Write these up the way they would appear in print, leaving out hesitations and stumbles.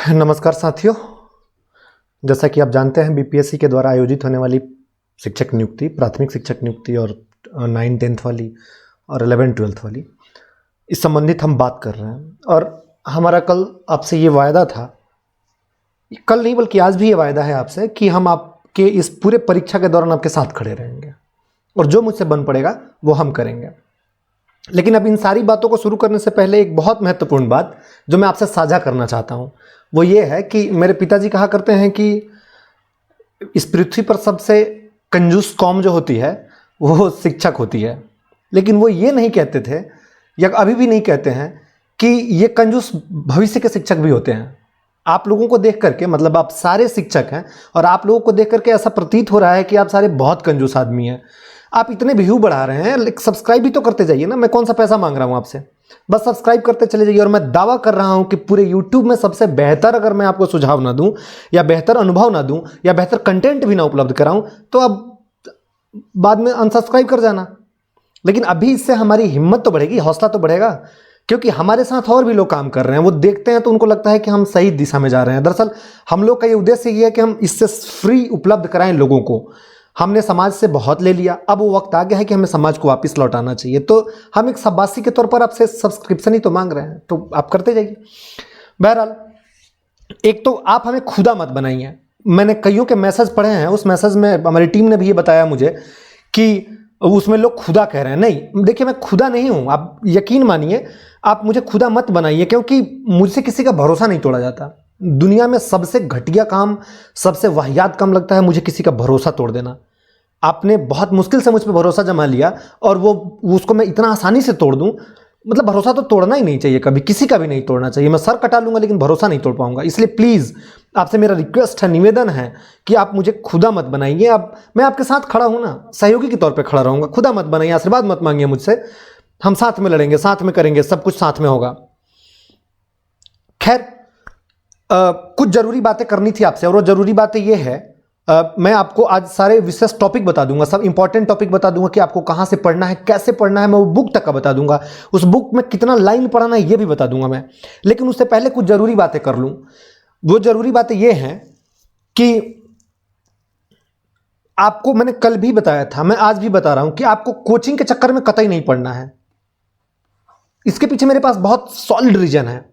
नमस्कार साथियों, जैसा कि आप जानते हैं बीपीएससी के द्वारा आयोजित होने वाली शिक्षक नियुक्ति, प्राथमिक शिक्षक नियुक्ति और 9-10th वाली और 11-12th वाली, इस संबंधित हम बात कर रहे हैं। और हमारा कल आपसे ये वायदा था, कल नहीं बल्कि आज भी ये वायदा है आपसे कि हम आपके इस पूरे परीक्षा के दौरान आपके साथ खड़े रहेंगे और जो मुझसे बन पड़ेगा वो हम करेंगे। लेकिन अब इन सारी बातों को शुरू करने से पहले एक बहुत महत्वपूर्ण बात जो मैं आपसे साझा करना चाहता हूँ वो ये है कि मेरे पिताजी कहा करते हैं कि इस पृथ्वी पर सबसे कंजूस कौम जो होती है वो शिक्षक होती है। लेकिन वो ये नहीं कहते थे या अभी भी नहीं कहते हैं कि ये कंजूस भविष्य के शिक्षक भी होते हैं। आप लोगों को देख करके, मतलब आप सारे शिक्षक हैं और आप लोगों को देख करके ऐसा प्रतीत हो रहा है कि आप सारे बहुत कंजूस आदमी हैं। आप इतने व्यू बढ़ा रहे हैं, लेकिन सब्सक्राइब भी तो करते जाइए ना। मैं कौन सा पैसा मांग रहा हूं आपसे, बस सब्सक्राइब करते चले जाइए। और मैं दावा कर रहा हूं कि पूरे YouTube में सबसे बेहतर अगर मैं आपको सुझाव ना दूं या बेहतर अनुभव ना दूं या बेहतर कंटेंट भी ना उपलब्ध कराऊं तो अब बाद में अनसब्सक्राइब कर जाना। लेकिन अभी इससे हमारी हिम्मत तो बढ़ेगी, हौसला तो बढ़ेगा, क्योंकि हमारे साथ और भी लोग काम कर रहे हैं। वो देखते हैं तो उनको लगता है कि हम सही दिशा में जा रहे हैं। दरअसल हम लोग का ये उद्देश्य ये है कि हम इससे फ्री उपलब्ध कराएं लोगों को। हमने समाज से बहुत ले लिया, अब वो वक्त आ गया है कि हमें समाज को वापस लौटाना चाहिए। तो हम एक शाबाशी के तौर पर आपसे सब्सक्रिप्शन ही तो मांग रहे हैं, तो आप करते जाइए। बहरहाल, एक तो आप हमें खुदा मत बनाइए। मैंने कईयों के मैसेज पढ़े हैं, उस मैसेज में हमारी टीम ने भी ये बताया मुझे कि उसमें लोग खुदा कह रहे हैं। नहीं, देखिए मैं खुदा नहीं हूं, आप यकीन मानिए। आप मुझे खुदा मत बनाइए, क्योंकि मुझसे किसी का भरोसा नहीं तोड़ा जाता। दुनिया में सबसे घटिया काम, सबसे वाहियात काम लगता है मुझे किसी का भरोसा तोड़ देना। आपने बहुत मुश्किल से मुझ पर भरोसा जमा लिया और वो उसको मैं इतना आसानी से तोड़ दूं। मतलब भरोसा तो तोड़ना ही नहीं चाहिए, कभी किसी का भी नहीं तोड़ना चाहिए। मैं सर कटा लूंगा लेकिन भरोसा नहीं तोड़ पाऊंगा। इसलिए प्लीज़ आपसे मेरा रिक्वेस्ट है, निवेदन है कि आप मुझे खुदा मत बनाइए। अब मैं आपके साथ खड़ा हूं ना, सहयोगी के तौर पे खड़ा रहूंगा। खुदा मत बनाइए, आशीर्वाद मत मांगिए मुझसे। हम साथ में लड़ेंगे, साथ में करेंगे, सब कुछ साथ में होगा। खैर, कुछ जरूरी बातें करनी थी आपसे, और वो जरूरी बातें ये है, मैं आपको आज सारे विशेष टॉपिक बता दूंगा, सब इंपॉर्टेंट टॉपिक बता दूंगा कि आपको कहां से पढ़ना है, कैसे पढ़ना है। मैं वो बुक तक का बता दूंगा, उस बुक में कितना लाइन पढ़ना है ये भी बता दूंगा मैं। लेकिन उससे पहले कुछ जरूरी बातें कर लूं। वो जरूरी बातें ये हैं कि आपको मैंने कल भी बताया था, मैं आज भी बता रहा हूं कि आपको कोचिंग के चक्कर में कतई नहीं पढ़ना है। इसके पीछे मेरे पास बहुत सॉलिड रीजन है।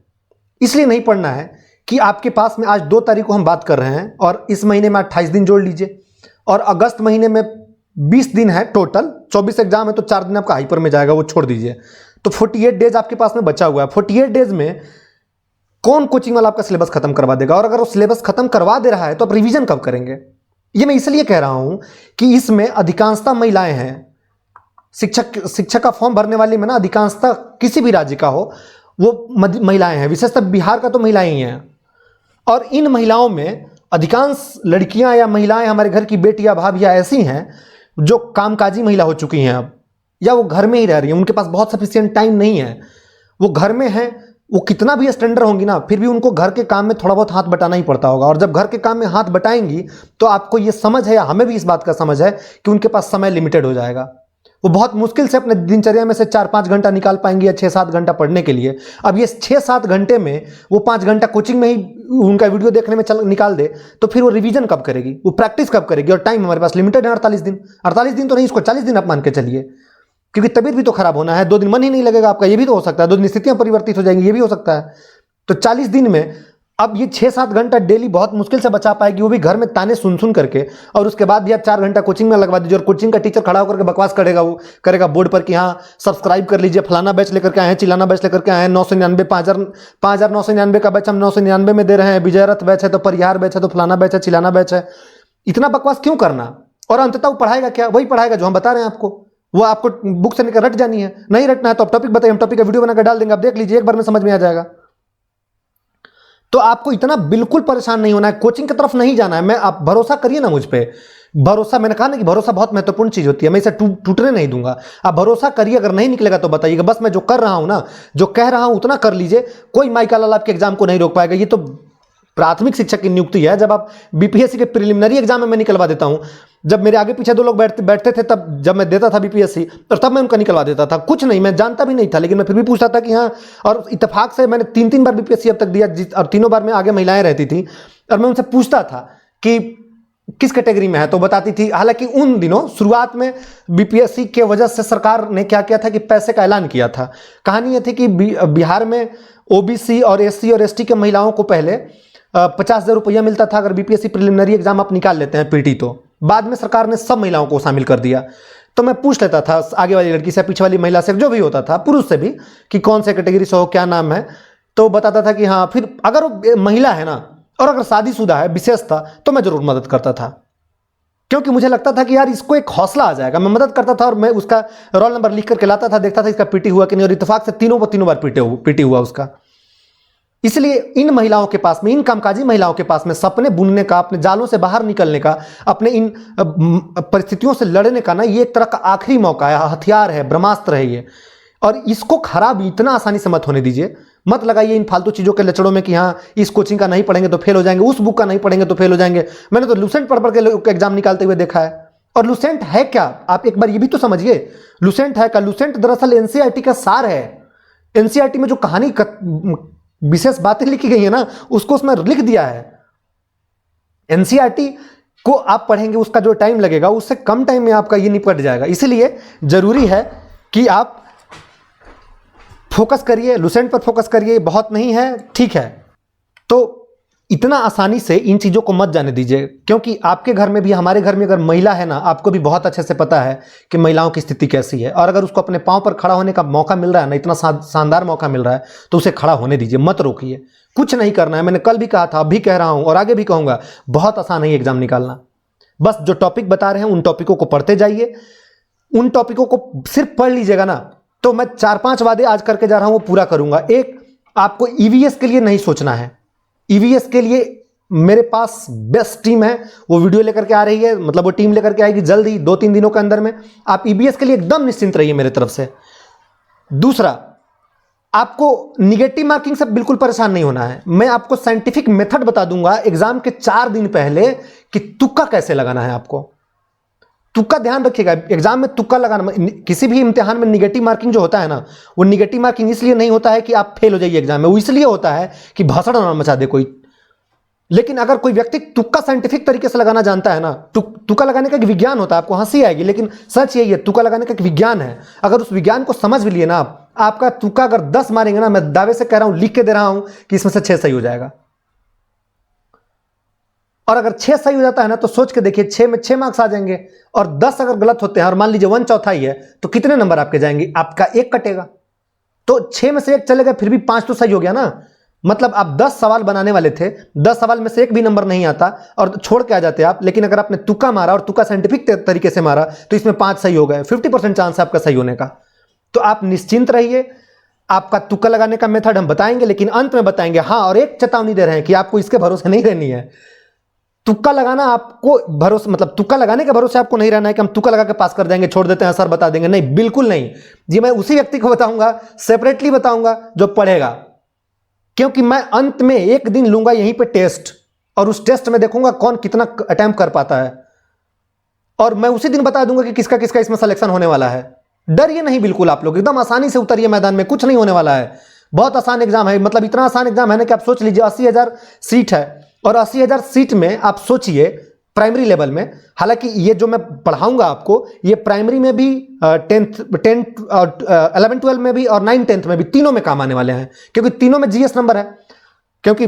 इसलिए नहीं पढ़ना है कि आपके पास में आज 2 तारीख को हम बात कर रहे हैं और इस महीने में 28 दिन जोड़ लीजिए, और अगस्त महीने में 20 दिन है टोटल। 24 एग्जाम है तो 4 दिन आपका हाइपर में जाएगा, वो छोड़ दीजिए। तो 48 डेज आपके पास में बचा हुआ है। 48 डेज में कौन कोचिंग वाला आपका सिलेबस खत्म करवा देगा? और अगर वो सिलेबस खत्म करवा दे रहा है तो आप रिवीजन कब करेंगे? ये मैं इसलिए कह रहा हूं कि इसमें अधिकांशता महिलाएं हैं। शिक्षक का फॉर्म भरने वाली में ना अधिकांशता किसी भी राज्य का हो वो महिलाएं हैं, विशेषतः बिहार का तो महिलाएं ही हैं। और इन महिलाओं में अधिकांश लड़कियां या महिलाएं, हमारे घर की बेटियां भाभियां ऐसी हैं जो कामकाजी महिला हो चुकी हैं अब, या वो घर में ही रह रही हैं। उनके पास बहुत सफिशिएंट टाइम नहीं है, वो घर में हैं। वो कितना भी स्टैंडर्ड होंगी ना, फिर भी उनको घर के काम में थोड़ा बहुत हाथ बटाना ही पड़ता होगा। और जब घर के काम में हाथ बटाएंगी तो आपको ये समझ है, या हमें भी इस बात का समझ है, कि उनके पास समय लिमिटेड हो जाएगा। वो बहुत मुश्किल से अपने दिनचर्या में से 4-5 घंटा निकाल पाएंगी या 6-7 घंटा पढ़ने के लिए। अब ये 6-7 घंटे में वो 5 घंटा कोचिंग में ही उनका वीडियो देखने में निकाल दे तो फिर वो रिवीजन कब करेगी, वो प्रैक्टिस कब करेगी? और टाइम हमारे पास लिमिटेड है 48 दिन। 48 दिन तो नहीं, इसको 40 दिन आप मान के चलिए, क्योंकि तबीयत भी तो खराब होना है। 2 दिन मन ही नहीं लगेगा आपका, ये भी तो हो सकता है। 2 दिन स्थितियां परिवर्तित हो जाएंगी, ये भी हो सकता है। तो 40 दिन में अब ये 6-7 घंटा डेली बहुत मुश्किल से बचा पाएगी, वो भी घर में ताने सुन सुन करके। और उसके बाद भी आप 4 घंटा कोचिंग में लगवा दीजिए, और कोचिंग का टीचर खड़ा होकर के बकवास करेगा, वो करेगा बोर्ड पर कि हाँ सब्सक्राइब कर लीजिए, फलाना बैच लेकर के आए हैं, चिलाना बैच लेकर के आए हैं, 999 5,999 का बैच हम 999 में दे रहे हैं। विजय रथ बैच है तो परिहार बैच है तो फलाना बैच है, चिलाना बैच है। इतना बकवास क्यों करना? और अंततः वो पढ़ाएगा क्या? वही पढ़ाएगा जो हम बता रहे हैं आपको। वो आपको बुक से निकल रट जानी है। नहीं रटना है तो आप टॉपिक बताइए, हम टॉपिक का वीडियो बनाकर डाल देंगे, आप देख लीजिए, एक बार में समझ में आ जाएगा। तो आपको इतना बिल्कुल परेशान नहीं होना है, कोचिंग की तरफ नहीं जाना है। मैं आप भरोसा करिए ना मुझ पे। भरोसा, मैंने कहा ना कि भरोसा बहुत महत्वपूर्ण चीज होती है, मैं इसे टूटने नहीं दूंगा। आप भरोसा करिए, अगर नहीं निकलेगा तो बताइएगा। बस मैं जो कर रहा हूं ना, जो कह रहा हूं उतना कर लीजिए। कोई माइका लाल आपके एग्जाम को नहीं रोक पाएगा। ये तो प्राथमिक शिक्षक की नियुक्ति है। जब आप बीपीएससी के प्रिलिमिनरी एग्जाम में मैं निकलवा देता हूं, जब मेरे आगे पीछे 2 लोग बैठते थे, तब जब मैं देता था बीपीएससी, और तब मैं उनका निकलवा देता था। कुछ नहीं, मैं जानता भी नहीं था, लेकिन मैं फिर भी पूछता था कि हाँ। और इत्तेफाक से मैंने 3 बार बीपीएससी अब तक दिया, और तीनों बार में आगे महिलाएं रहती थी, और मैं उनसे पूछता था कि किस कैटेगरी में है, तो बताती थी। हालांकि उन दिनों शुरुआत में बीपीएससी के वजह से सरकार ने क्या किया था कि पैसे का ऐलान किया था। कहानी यह थी कि बिहार में ओबीसी और एससी और एसटी के महिलाओं को पहले 50,000 रुपया मिलता था अगर बीपीएससी प्रिलिमिनरी एग्जाम आप निकाल लेते हैं पीटी। तो बाद में सरकार ने सब महिलाओं को शामिल कर दिया। तो मैं पूछ लेता था आगे वाली लड़की से, पीछे वाली महिला से, जो भी होता था, पुरुष से भी, कि कौन से कैटेगरी से हो, क्या नाम है, तो बताता था कि हाँ। फिर अगर वो महिला है ना, और अगर शादीशुदा है विशेष था, तो मैं जरूर मदद करता था, क्योंकि मुझे लगता था कि यार इसको एक हौसला आ जाएगा। मैं मदद करता था और मैं उसका रोल नंबर लिख करके लाता था, देखता था इसका पीटी हुआ कि नहीं, और इत्तेफाक से तीनों बार पीटी हुआ उसका। इसलिए इन महिलाओं के पास में, इन कामकाजी महिलाओं के पास में सपने बुनने का, अपने जालों से बाहर निकलने का, अपने इन परिस्थितियों से लड़ने का ना, ये एक तरह का आखिरी मौका है, हथियार है, ब्रह्मास्त्र है ये। और इसको खराब इतना आसानी से मत होने दीजिए। मत लगाइए इन फालतू चीज़ों के लचड़ों में कि हाँ इस कोचिंग का नहीं पढ़ेंगे तो फेल हो जाएंगे, उस बुक का नहीं पढ़ेंगे तो फेल हो जाएंगे। मैंने तो लुसेंट पढ़ के एग्जाम निकालते हुए देखा है। और लुसेंट है क्या, आप एक बार ये भी तो समझिए। लुसेंट है क्या? लुसेंट दरअसल एनसीईआरटी का सार है। एनसीईआरटी में जो कहानी विशेष बातें लिखी गई है ना, उसको उसमें लिख दिया है। एनसीईआरटी को आप पढ़ेंगे, उसका जो टाइम लगेगा उससे कम टाइम में आपका ये निपट जाएगा। इसलिए जरूरी है कि आप फोकस करिए, लुसेंट पर फोकस करिए। बहुत नहीं है, ठीक है, तो इतना आसानी से इन चीज़ों को मत जाने दीजिए, क्योंकि आपके घर में भी, हमारे घर में अगर महिला है ना, आपको भी बहुत अच्छे से पता है कि महिलाओं की स्थिति कैसी है। और अगर उसको अपने पांव पर खड़ा होने का मौका मिल रहा है ना, इतना शानदार मौका मिल रहा है, तो उसे खड़ा होने दीजिए, मत रोकिए। कुछ नहीं करना है, मैंने कल भी कहा था, अब भी कह रहा हूं और आगे भी कहूंगा, बहुत आसान है एग्जाम निकालना। बस जो टॉपिक बता रहे हैं उन टॉपिकों को पढ़ते जाइए, उन टॉपिकों को सिर्फ पढ़ लीजिएगा ना, तो मैं 4-5 वादे आज करके जा रहा हूं वो पूरा करूंगा। एक, आपको ईवीएस के लिए नहीं सोचना है। ईवीएस के लिए मेरे पास बेस्ट टीम है, वो वीडियो लेकर के आ रही है, मतलब वो टीम लेकर के आएगी जल्दी, 2-3 दिनों के अंदर में। आप ईवीएस के लिए एकदम निश्चिंत रहिए मेरे तरफ से। दूसरा, आपको निगेटिव मार्किंग से बिल्कुल परेशान नहीं होना है। मैं आपको साइंटिफिक मेथड बता दूंगा एग्जाम के 4 दिन पहले कि तुक्का कैसे लगाना है। आपको तुक्का ध्यान रखिएगा, एग्जाम में तुक्का लगाना, किसी भी इम्तिहान में निगेटिव मार्किंग जो होता है ना, वो निगेटिव मार्किंग इसलिए नहीं होता है कि आप फेल हो जाइए एग्जाम में, वो इसलिए होता है कि भाषण ना मचा दे कोई। लेकिन अगर कोई व्यक्ति तुक्का साइंटिफिक तरीके से लगाना जानता है ना, तुक्का लगाने का एक विज्ञान होता है। आपको हंसी आएगी, लेकिन सच यही है, तुक्का लगाने का एक विज्ञान है। अगर उस विज्ञान को समझ भी लिए ना आपका तुक्का अगर 10 मारेंगे ना, मैं दावे से कह रहा हूं, लिख के दे रहा हूं कि इसमें से 6 सही हो जाएगा। और अगर 6 सही हो जाता है ना, तो सोच के देखिए, 6 में 6 मार्क्स आ जाएंगे। और 10 अगर गलत होते हैं, और मान लीजिए 1/4 है, तो कितने नंबर आपके जाएंगे? आपका 1 कटेगा। तो 6 में से 1 चलेगा, फिर भी 5 तो सही हो गया ना। मतलब आप 10 सवाल बनाने वाले थे, 10 सवाल में से 1 भी नंबर नहीं आता और छोड़ के आ जाते आप। लेकिन अगर आपने तुक्का मारा, और तुक्का साइंटिफिक तरीके से मारा, तो इसमें 5 सही हो गए। 50% चांस है आपका सही होने का। तो आप निश्चिंत रहिए, आपका तुक्का लगाने का मेथड हम बताएंगे, लेकिन अंत में बताएंगे। हाँ, और एक चेतावनी दे रहे हैं कि आपको इसके भरोसे नहीं रहनी है। तुक्का लगाना आपको भरोसे, मतलब तुक्का लगाने के भरोसे आपको नहीं रहना है कि हम तुक्का लगा के पास कर देंगे, छोड़ देते हैं, सर बता देंगे। नहीं, बिल्कुल नहीं जी। मैं उसी व्यक्ति को बताऊंगा, सेपरेटली बताऊंगा, जो पढ़ेगा। क्योंकि मैं अंत में एक दिन लूंगा यहीं पे टेस्ट, और उस टेस्ट में देखूंगा कौन कितना अटेम्प्ट कर पाता है, और मैं उसी दिन बता दूंगा कि किसका किसका इसमें सिलेक्शन होने वाला है। डरिए नहीं बिल्कुल, आप लोग एकदम आसानी से उतरिए मैदान में, कुछ नहीं होने वाला है। बहुत आसान एग्जाम है, मतलब इतना आसान एग्जाम है ना कि आप सोच लीजिए 80,000 सीट है, और 80,000 सीट में आप सोचिए प्राइमरी लेवल में। हालांकि ये जो मैं पढ़ाऊंगा आपको, ये प्राइमरी में भी, 11-12 में भी, और 9-10 में भी, तीनों में काम आने वाले हैं, क्योंकि तीनों में जीएस नंबर है। क्योंकि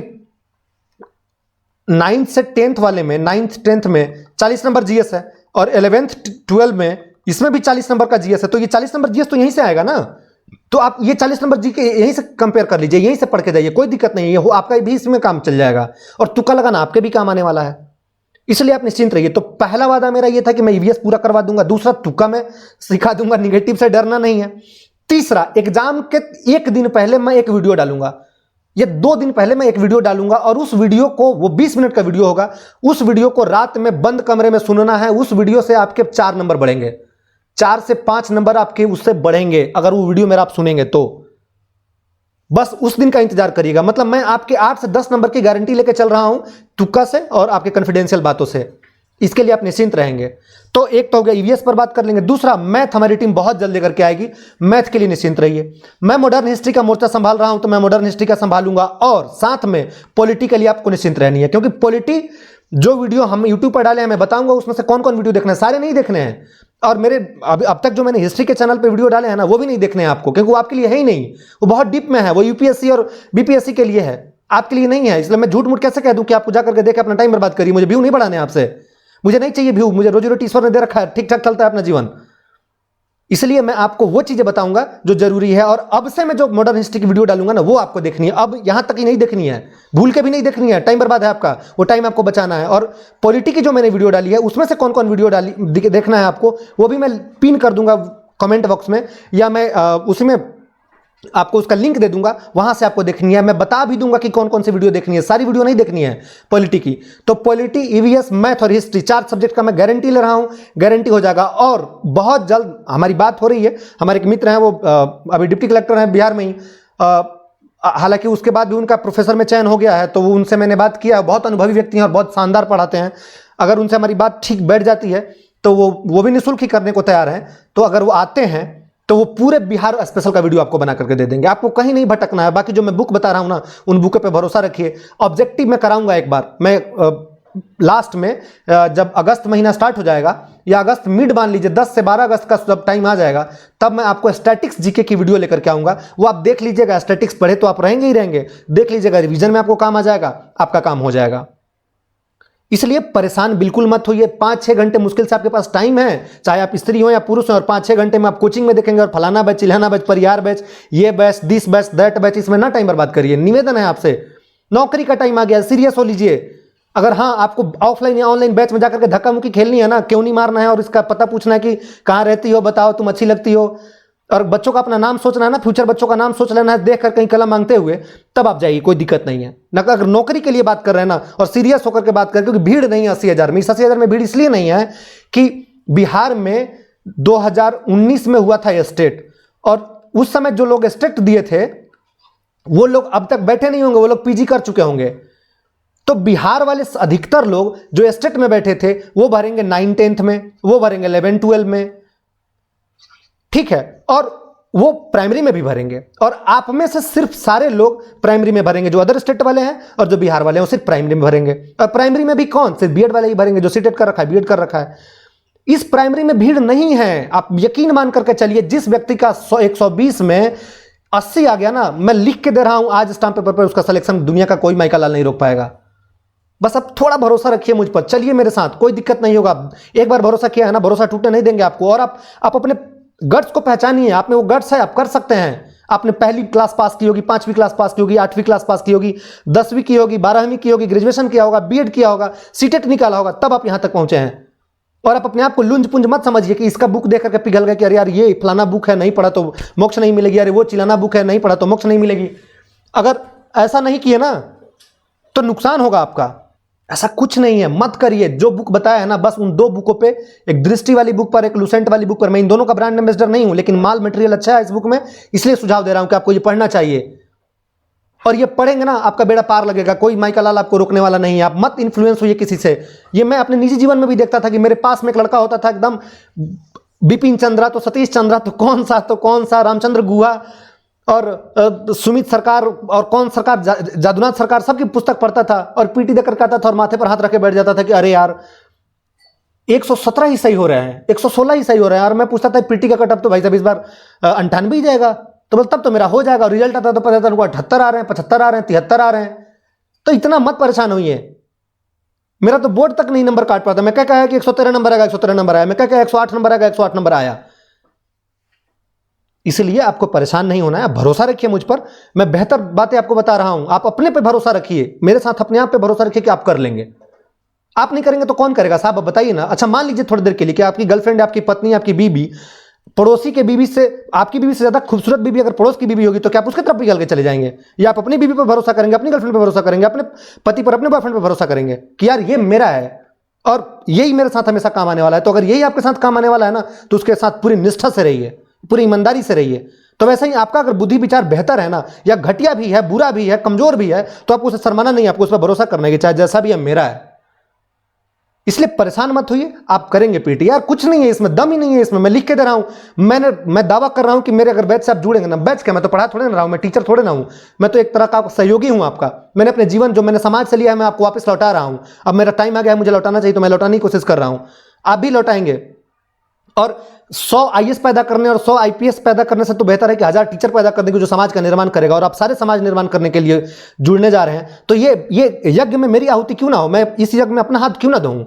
9th से 10th वाले में, 9th 10th में 40 नंबर जीएस है, और 11th 12 में इसमें भी 40 नंबर का जीएस है। तो ये 40 नंबर जीएस तो यहीं से आएगा ना। तो आप ये 40 नंबर जी के यहीं से कंपेयर कर लीजिए, यहीं से पढ़ के जाइए, कोई दिक्कत नहीं है, आपका भी इसमें काम चल जाएगा, और तुक्का लगाना आपके भी काम आने वाला है। इसलिए आप निश्चिंत रहिए। तो पहला वादा मेरा ये था कि मैं ईवीएस पूरा करवा दूंगा। दूसरा, तुक्का मैं सिखा दूंगा, निगेटिव से डरना नहीं है। तीसरा, एग्जाम के 1 दिन पहले मैं एक वीडियो डालूंगा, या 2 दिन पहले मैं एक वीडियो डालूंगा, और उस वीडियो को, वो 20 मिनट का वीडियो होगा, उस वीडियो को रात में बंद कमरे में सुनना है। उस वीडियो से आपके 4 नंबर बढ़ेंगे, 4 से 5 नंबर आपके उससे बढ़ेंगे, अगर वो वीडियो मेरा आप सुनेंगे तो। बस उस दिन का इंतजार करिएगा। मतलब मैं आपके 8 से 10 नंबर की गारंटी लेकर चल रहा हूं, तुक्का से और आपके कॉन्फिडेंशियल बातों से। इसके लिए आप निश्चिंत रहेंगे। तो एक तो हो गया ईवीएस पर बात कर लेंगे। दूसरा, मैथ हमारी टीम बहुत जल्दी करके आएगी, मैथ के लिए निश्चिंत रहिए। मैं मॉडर्न हिस्ट्री का मोर्चा संभाल रहा हूं, तो मैं मॉडर्न हिस्ट्री का संभालूंगा, और साथ में पॉलिटी के लिए आपको निश्चिंत रहनी है, क्योंकि पॉलिटी जो वीडियो हम यूट्यूब पर डाले हैं मैं बताऊंगा उसमें से कौन कौन वीडियो देखना है, सारे नहीं देखने हैं। और मेरे अब तक जो मैंने हिस्ट्री के चैनल पे वीडियो डाले हैं ना, वो भी नहीं देखने हैं आपको, क्योंकि वो आपके लिए है ही नहीं, वो बहुत डीप में है, वो यूपीएससी और बीपीएससी के लिए है, आपके लिए नहीं है। इसलिए मैं झूठ मूठ कैसे कह दूं कि आपको जाकर के देखे अपना टाइम बर्बाद करिए। मुझे व्यू नहीं बढ़ाने आपसे, मुझे नहीं चाहिए व्यू, मुझे रोजी रोटी ईश्वर ने दे रखा है, ठीक ठाक चलता है अपना जीवन। इसलिए मैं आपको वो चीजें बताऊंगा जो जरूरी है। और अब से मैं जो मॉडर्न हिस्ट्री की वीडियो डालूंगा ना, वो आपको देखनी है। अब यहां तक ही नहीं देखनी है, भूल के भी नहीं देखनी है, टाइम बर्बाद है आपका, वो टाइम आपको बचाना है। और पॉलिटी की जो मैंने वीडियो डाली है उसमें से कौन कौन वीडियो डाली देखना है आपको, वो भी मैं पिन कर दूंगा कमेंट बॉक्स में, या मैं उसमें आपको उसका लिंक दे दूंगा, वहां से आपको देखनी है। मैं बता भी दूंगा कि कौन कौन सी वीडियो देखनी है, सारी वीडियो नहीं देखनी है पॉलिटी की। तो पॉलिटी, ईवीएस, मैथ और हिस्ट्री, 4 सब्जेक्ट का मैं गारंटी ले रहा हूं, गारंटी हो जाएगा। और बहुत जल्द हमारी बात हो रही है, हमारे एक मित्र हैं, वो अभी डिप्टी कलेक्टर हैं बिहार में ही, हालांकि उसके बाद भी उनका प्रोफेसर में चयन हो गया है, तो वो उनसे मैंने बात किया, बहुत अनुभवी व्यक्ति हैं और बहुत शानदार पढ़ाते हैं। अगर उनसे हमारी बात ठीक बैठ जाती है तो वो भी निःशुल्क ही करने को तैयार हैं। तो अगर वो आते हैं तो वो पूरे बिहार स्पेशल का वीडियो आपको बना करके दे देंगे, आपको कहीं नहीं भटकना है। बाकी जो मैं बुक बता रहा हूं ना, उन बुकों पे भरोसा रखिए। ऑब्जेक्टिव मैं कराऊंगा एक बार, मैं लास्ट में जब अगस्त महीना स्टार्ट हो जाएगा, या अगस्त मिड मान लीजिए, 10 से 12 अगस्त का जब टाइम आ जाएगा, तब मैं आपको स्टैटिक्स जीके की वीडियो लेकर के आऊंगा। वो आप देख लीजिएगा, स्टैटिक्स पढ़े तो आप रहेंगे ही रहेंगे, देख लीजिएगा, रिवीजन में आपको काम आ जाएगा, आपका काम हो जाएगा। इसलिए परेशान बिल्कुल मत होइए। 5-6 घंटे मुश्किल से आपके पास टाइम है, चाहे आप स्त्री हो या पुरुष हो, और 5-6 घंटे में आप कोचिंग में देखेंगे, और फलाना batch, Chilhana batch, Pariyar batch, ये batch, this batch, that batch, इसमें ना टाइम बर्बाद करिए। निवेदन है आपसे, नौकरी का टाइम आ गया, सीरियस हो लीजिए। अगर हाँ आपको ऑफलाइन या ऑनलाइन बैच में जाकर के धक्का मुक्की खेलनी है ना, क्यों नहीं मारना है, और इसका पता पूछना है कि कहाँ रहती हो, बताओ, तुम अच्छी लगती हो, और बच्चों का अपना नाम सोचना है ना, फ्यूचर बच्चों का नाम सोच लेना है, देख कर कहीं कलम मांगते हुए, तब आप जाइए, कोई दिक्कत नहीं है ना। अगर नौकरी के लिए बात कर रहे हैं ना, और सीरियस होकर के बात करें, क्योंकि भीड़ नहीं है 80,000 में। इस 80,000 में भीड़ इसलिए नहीं है कि बिहार में 2019 में हुआ था स्टेट, और उस समय जो लोग स्टेट दिए थे वो लोग अब तक बैठे नहीं होंगे, वो लोग पीजी कर चुके होंगे। तो बिहार वाले अधिकतर लोग जो स्टेट में बैठे थे वो भरेंगे 9-10th में, वो भरेंगे 11-12 में, ठीक है, और वो प्राइमरी में भी भरेंगे। और आप में से सिर्फ सारे लोग प्राइमरी में भरेंगे, जो अदर स्टेट वाले हैं और जो बिहार वाले हैं, वो सिर्फ प्राइमरी में भरेंगे। और प्राइमरी में भी कौन, सिर्फ बीएड वाले ही भरेंगे, जो सीटेट कर रखा है, बीएड कर रखा है। इस प्राइमरी में भीड़ नहीं है, आप यकीन मान करके चलिए। जिस व्यक्ति का 120 में 80 आ गया ना, मैं लिख के दे रहा हूं आज स्टाम्प पेपर पर, उसका सिलेक्शन दुनिया का कोई माइका लाल नहीं रोक पाएगा। बस अब थोड़ा भरोसा रखिए मुझ पर, चलिए मेरे साथ, कोई दिक्कत नहीं होगा। एक बार भरोसा किया है ना, भरोसा टूटने नहीं देंगे आपको। और आप अपने गट्स को पहचानिए, आप में वो गट्स है, आप कर सकते हैं। आपने पहली क्लास पास की होगी, 5वीं क्लास पास की होगी, 8वीं क्लास पास की होगी, 10वीं की होगी, 12वीं की होगी, ग्रेजुएशन किया होगा, बीएड किया होगा, सीटेट निकाला होगा, तब आप यहां तक पहुंचे हैं। और आप अपने आप को लुंज पुंज मत समझिए कि इसका बुक देख करके पिघल गए कि अरे यार ये फलाना बुक है, नहीं पढ़ा तो मोक्ष नहीं मिलेगी, अरे वो चिलाना बुक है, नहीं पढ़ा तो मोक्ष नहीं मिलेगी। अगर ऐसा नहीं किए ना तो नुकसान होगा आपका। ऐसा कुछ नहीं है, मत करिए। जो बुक बताया है ना, बस उन 2 बुकों पे, एक दृष्टि वाली बुक पर, एक लुसेंट वाली बुक पर, मैं इन दोनों का ब्रांड एम्बेसडर नहीं हूं, लेकिन माल मटेरियल अच्छा है इस बुक में, इसलिए सुझाव दे रहा हूं कि आपको ये पढ़ना चाहिए। और ये पढ़ेंगे ना, आपका बेड़ा पार लगेगा, कोई माइका लाल आपको रोकने वाला नहीं है। आप मत इन्फ्लुएंस होइए किसी से। ये मैं अपने निजी जीवन में भी देखता था कि मेरे पास में एक लड़का होता था, एकदम बिपिन चंद्रा तो सतीश चंद्रा तो कौन सा रामचंद्र गुहा और सुमित सरकार और कौन सरकार, जादूनाथ सरकार, सबकी पुस्तक पढ़ता था और पीटी देकर के आता था और माथे पर हाथ रखे बैठ जाता था कि अरे यार 117 ही सही हो रहा है, 116 ही सही हो रहा है। और मैं पूछता था पीटी का कटअप तो भाई साहब इस बार 98 ही जाएगा, तो बोल तब तो मेरा हो जाएगा। रिजल्ट आता तो पता था 78 आ रहे हैं, 75 आ रहे हैं, 73 आ रहे हैं। तो इतना मत परेशान होइए। मेरा तो बोर्ड तक नहीं नंबर काट पाता। मैं क्या कहा कि 113 नंबर आएगा, 113 नंबर आया, मैं क्या कहा 108 नंबर आएगा, 108 नंबर आया। इसलिए आपको परेशान नहीं होना है, आप भरोसा रखिए मुझ पर। मैं बेहतर बातें आपको बता रहा हूं, आप अपने पे भरोसा रखिए, मेरे साथ अपने आप पे भरोसा रखिए कि आप कर लेंगे। आप नहीं करेंगे तो कौन करेगा साहब, आप बताइए ना। अच्छा मान लीजिए थोड़ी देर के लिए कि आपकी गर्लफ्रेंड, आपकी पत्नी, आपकी बीबी, पड़ोसी के बीबी से, आपकी बीबी से ज्यादा खूबसूरत बीबी अगर पड़ोस की बीबी होगी तो क्या आप उसकी तरफ निकल के चले जाएंगे? या आप अपनी बीबी पर भरोसा करेंगे, अपनी गर्लफ्रेंड पर भरोसा करेंगे, अपने पति पर, अपने बॉयफ्रेंड पर भरोसा करेंगे कि यार ये मेरा है और यही मेरे साथ हमेशा काम आने वाला है? तो अगर यही आपके साथ काम आने वाला है ना, तो उसके साथ पूरी निष्ठा से रहिए, पूरी ईमानदारी से रहिए। तो वैसे ही आपका अगर बुद्धि विचार बेहतर है ना, या घटिया भी है, बुरा भी है, कमजोर भी है, तो आपको उसे शर्माना नहीं, आपको उस पर भरोसा करना है कि चाहे जैसा भी है मेरा है। इसलिए परेशान मत होइए, आप करेंगे पीटी। यार कुछ नहीं है इसमें, दम ही नहीं है इसमें, मैं लिख के दे रहा हूं। मैं दावा कर रहा हूं कि मेरे अगर बैच से आप जुड़ेंगे ना, बैच क्या, मैं तो पढ़ा थोड़े ना रहा हूं, मैं टीचर थोड़े ना हूं, मैं तो एक तरह का सहयोगी हूं आपका। मैंने अपने जीवन जो मैंने समाज से लिया है मैं आपको वापस लौटा रहा हूं। अब मेरा टाइम आ गया है, मुझे लौटाना चाहिए, तो मैं लौटाने की कोशिश कर रहा हूं, आप भी लौटाएंगे। और 100 आईएएस पैदा करने और 100 आईपीएस पैदा करने से तो बेहतर है कि 1000 टीचर पैदा करने की जो समाज का निर्माण करेगा। और आप सारे समाज निर्माण करने के लिए जुड़ने जा रहे हैं, तो ये यज्ञ में मेरी आहुति क्यों ना हो, मैं इस यज्ञ में अपना हाथ क्यों ना दूं।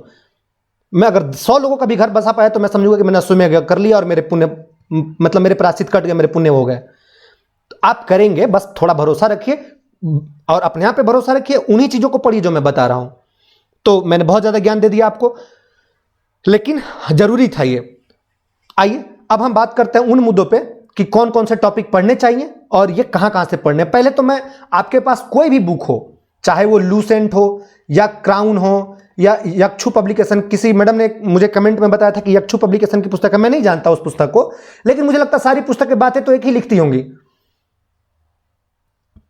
मैं अगर 100 लोगों का भी घर बसा पाया तो मैं समझूंगा कि मैंने अश्वमेध कर लिया और मेरे पुण्य, मतलब मेरे प्रायश्चित कट गए, मेरे पुण्य हो गए। तो आप करेंगे, बस थोड़ा भरोसा रखिए और अपने आप पे भरोसा रखिए, उन्हीं चीजों को पढ़िए जो मैं बता रहा हूं। तो मैंने बहुत ज्यादा ज्ञान दे दिया आपको, लेकिन जरूरी था ये। आइए अब हम बात करते हैं उन मुद्दों पे कि कौन कौन से टॉपिक पढ़ने चाहिए और ये कहां कहां से पढ़ने। पहले तो मैं, आपके पास कोई भी बुक हो, चाहे वो लूसेंट हो या क्राउन हो या यक्षु पब्लिकेशन, किसी मैडम ने मुझे कमेंट में बताया था कि यक्षु पब्लिकेशन की पुस्तक है, मैं नहीं जानता उस पुस्तक को, लेकिन मुझे लगता है सारी पुस्तकें बातें तो एक ही लिखती होंगी।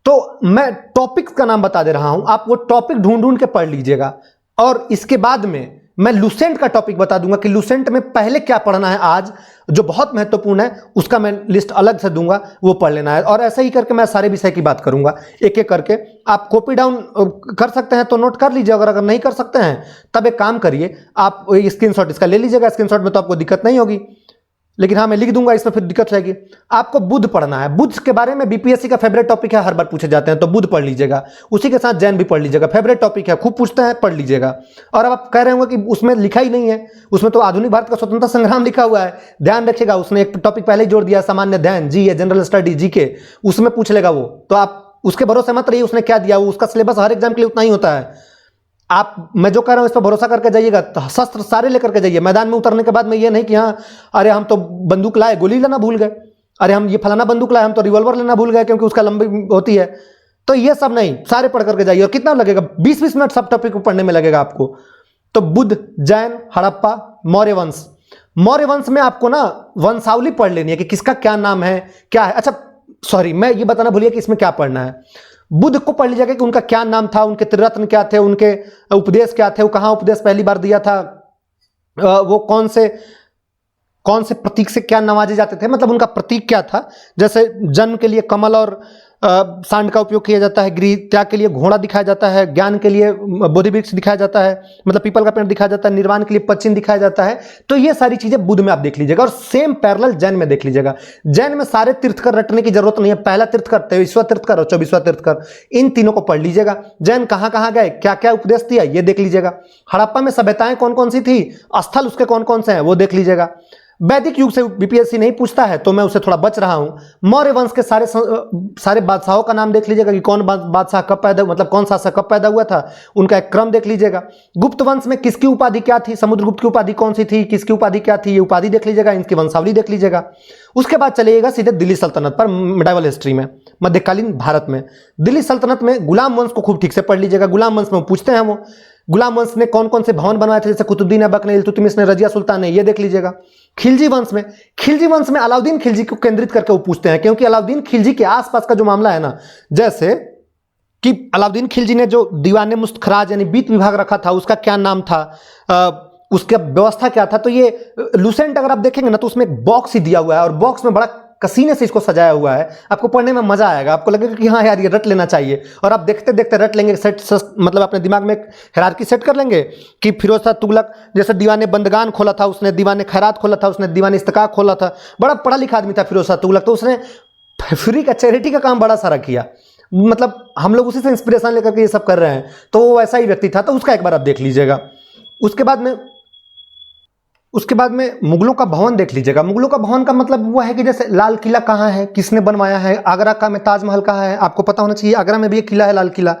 तो मैं टॉपिक्स का नाम बता दे रहा हूं, आप वो टॉपिक ढूंढ ढूंढ के पढ़ लीजिएगा। और इसके बाद में मैं लूसेंट का टॉपिक बता दूंगा कि लूसेंट में पहले क्या पढ़ना है, आज जो बहुत महत्वपूर्ण है उसका मैं लिस्ट अलग से दूंगा, वो पढ़ लेना है। और ऐसे ही करके मैं सारे विषय की बात करूंगा एक एक करके। आप कॉपी डाउन कर सकते हैं तो नोट कर लीजिए, अगर नहीं कर सकते हैं तब एक काम करिए, आप स्क्रीनशॉट इसका ले लीजिएगा। स्क्रीनशॉट में तो आपको दिक्कत नहीं होगी, लेकिन हाँ मैं लिख दूंगा, इसमें फिर दिक्कत रहेगी। आपको बुध पढ़ना है, बुध के बारे में बीपीएससी का फेवरेट टॉपिक है, हर बार पूछे जाते हैं, तो बुध पढ़ लीजिएगा। उसी के साथ जैन भी पढ़ लीजिएगा, फेवरेट टॉपिक है, खूब पूछते हैं, पढ़ लीजिएगा। और अब आप कह रहे होंगे कि उसमें लिखा ही नहीं है, उसमें तो आधुनिक भारत का स्वतंत्रता संग्राम लिखा हुआ है। ध्यान रखिएगा, उसने एक टॉपिक पहले ही जोड़ दिया, सामान्य ध्यान, जी है जनरल स्टडी, जी के, उसमें पूछ लेगा वो। तो आप उसके भरोसे मत रहिए, उसने क्या दिया, वो उसका सिलेबस हर एग्जाम के लिए उतना ही होता है। आप, मैं जो कह रहा हूं इस पर भरोसा करके जाइएगा, शस्त्र सारे लेकर के जाइए। मैदान में उतरने के बाद में ये नहीं कि हाँ अरे हम तो बंदूक लाए, गोली लेना भूल गए, अरे हम ये फलाना बंदूक लाए, हम तो रिवॉल्वर लेना भूल गए क्योंकि उसका लंबी होती है। तो ये सब नहीं, सारे पढ़ करके जाइए। और कितना लगेगा, 20-20 मिनट सब टॉपिक को पढ़ने में लगेगा आपको। तो बुद्ध, जैन, हड़प्पा, मौर्य वंश। मौर्य वंश में आपको ना वंशावली पढ़ लेनी है कि किसका क्या नाम है, क्या है। अच्छा सॉरी, मैं ये बताना भूलिए कि इसमें क्या पढ़ना है। बुद्ध को पढ़ लीजिएगा कि उनका क्या नाम था, उनके त्रिरत्न क्या थे, उनके उपदेश क्या थे, वो कहाँ उपदेश पहली बार दिया था, वो कौन से प्रतीक से क्या नवाजे जाते थे, मतलब उनका प्रतीक क्या था। जैसे जन्म के लिए कमल और सांड का उपयोग किया जाता है, गृह त्याग के लिए घोड़ा दिखाया जाता है, ज्ञान के लिए बोधि वृक्ष दिखाया जाता है, मतलब पीपल का पेड़ दिखाया जाता है, निर्वाण के लिए पश्चिम दिखाया जाता है। तो ये सारी चीजें बुद्ध में आप देख लीजिएगा, और सेम पैरेलल जैन में देख लीजिएगा। जैन में सारे तीर्थकर रटने की जरूरत नहीं है, पहला तीर्थकर, 23वां तीर्थकर और 24वां तीर्थकर, इन तीनों को पढ़ लीजिएगा। जैन कहाँ कहाँ गए, क्या क्या उपदेश दिया, ये देख लीजिएगा। हड़प्पा में सभ्यताएं कौन कौन सी थी, स्थल उसके कौन कौन से हैं, वो देख लीजिएगा। वैदिक युग से बीपीएससी नहीं पूछता है तो मैं उसे थोड़ा बच रहा हूं। मौर्य वंश के सारे बादशाहों का नाम देख लीजिएगा कि कौन बादशाह कब पैदा, मतलब कौन शासक कब पैदा हुआ था, उनका एक क्रम देख लीजिएगा। गुप्त वंश में किसकी उपाधि क्या थी, समुद्रगुप्त की उपाधि कौन सी थी, किसकी उपाधि क्या थी, ये उपाधि देख लीजिएगा, इनकी वंशावली देख लीजिएगा। उसके बाद चलिएगा सीधे दिल्ली सल्तनत पर, मिडाइवल हिस्ट्री में, मध्यकालीन भारत में। दिल्ली सल्तनत में गुलाम वंश को खूब ठीक से पढ़ लीजिएगा। गुलाम वंश में पूछते हैं वो गुलाम वंश ने कौन कौन से भवन बनवाए थे, जैसे कुतुबुद्दीन ऐबक ने, इल्तुतमिश ने, रजिया सुल्तान ने, ये देख लीजिएगा। खिलजी वंश में अलाउद्दीन खिलजी को केंद्रित करके वो पूछते हैं, क्योंकि अलाउद्दीन खिलजी के आसपास का जो मामला है ना, जैसे कि अलाउद्दीन खिलजी ने जो दीवाने मुस्तखराज यानी वित्त विभाग रखा था, उसका क्या नाम था, उसका व्यवस्था क्या था। तो ये लूसेंट अगर आप देखेंगे ना तो उसमें एक बॉक्स ही दिया हुआ है, और बॉक्स में बड़ा कसीने से इसको सजाया हुआ है। आपको पढ़ने में मजा आएगा, आपको लगेगा कि हाँ यार ये रट लेना चाहिए, और आप देखते देखते रट लेंगे। मतलब अपने दिमाग में एक हायरार्की सेट कर लेंगे कि फिरोज शाह तुगलक जैसे दीवाने बंदगान खोला था उसने, दीवाने खैरात खोला था उसने, दीवाने इस्तिकाक खोला था, बड़ा पढ़ा लिखा आदमी था फिरोज शाह तुगलक, तो उसने फ्री का चैरिटी का काम बड़ा सारा किया। मतलब हम लोग उसी से इंस्पिरेशन लेकर के ये सब कर रहे हैं, तो वो वैसा ही व्यक्ति था, तो उसका एक बार आप देख लीजिएगा। उसके बाद में मुगलों का भवन देख लीजिएगा। मुगलों का भवन का मतलब वो है कि जैसे लाल किला कहाँ है, किसने बनवाया है, आगरा का में ताजमहल कहाँ है, आपको पता होना चाहिए, आगरा में भी एक किला है, लाल किला।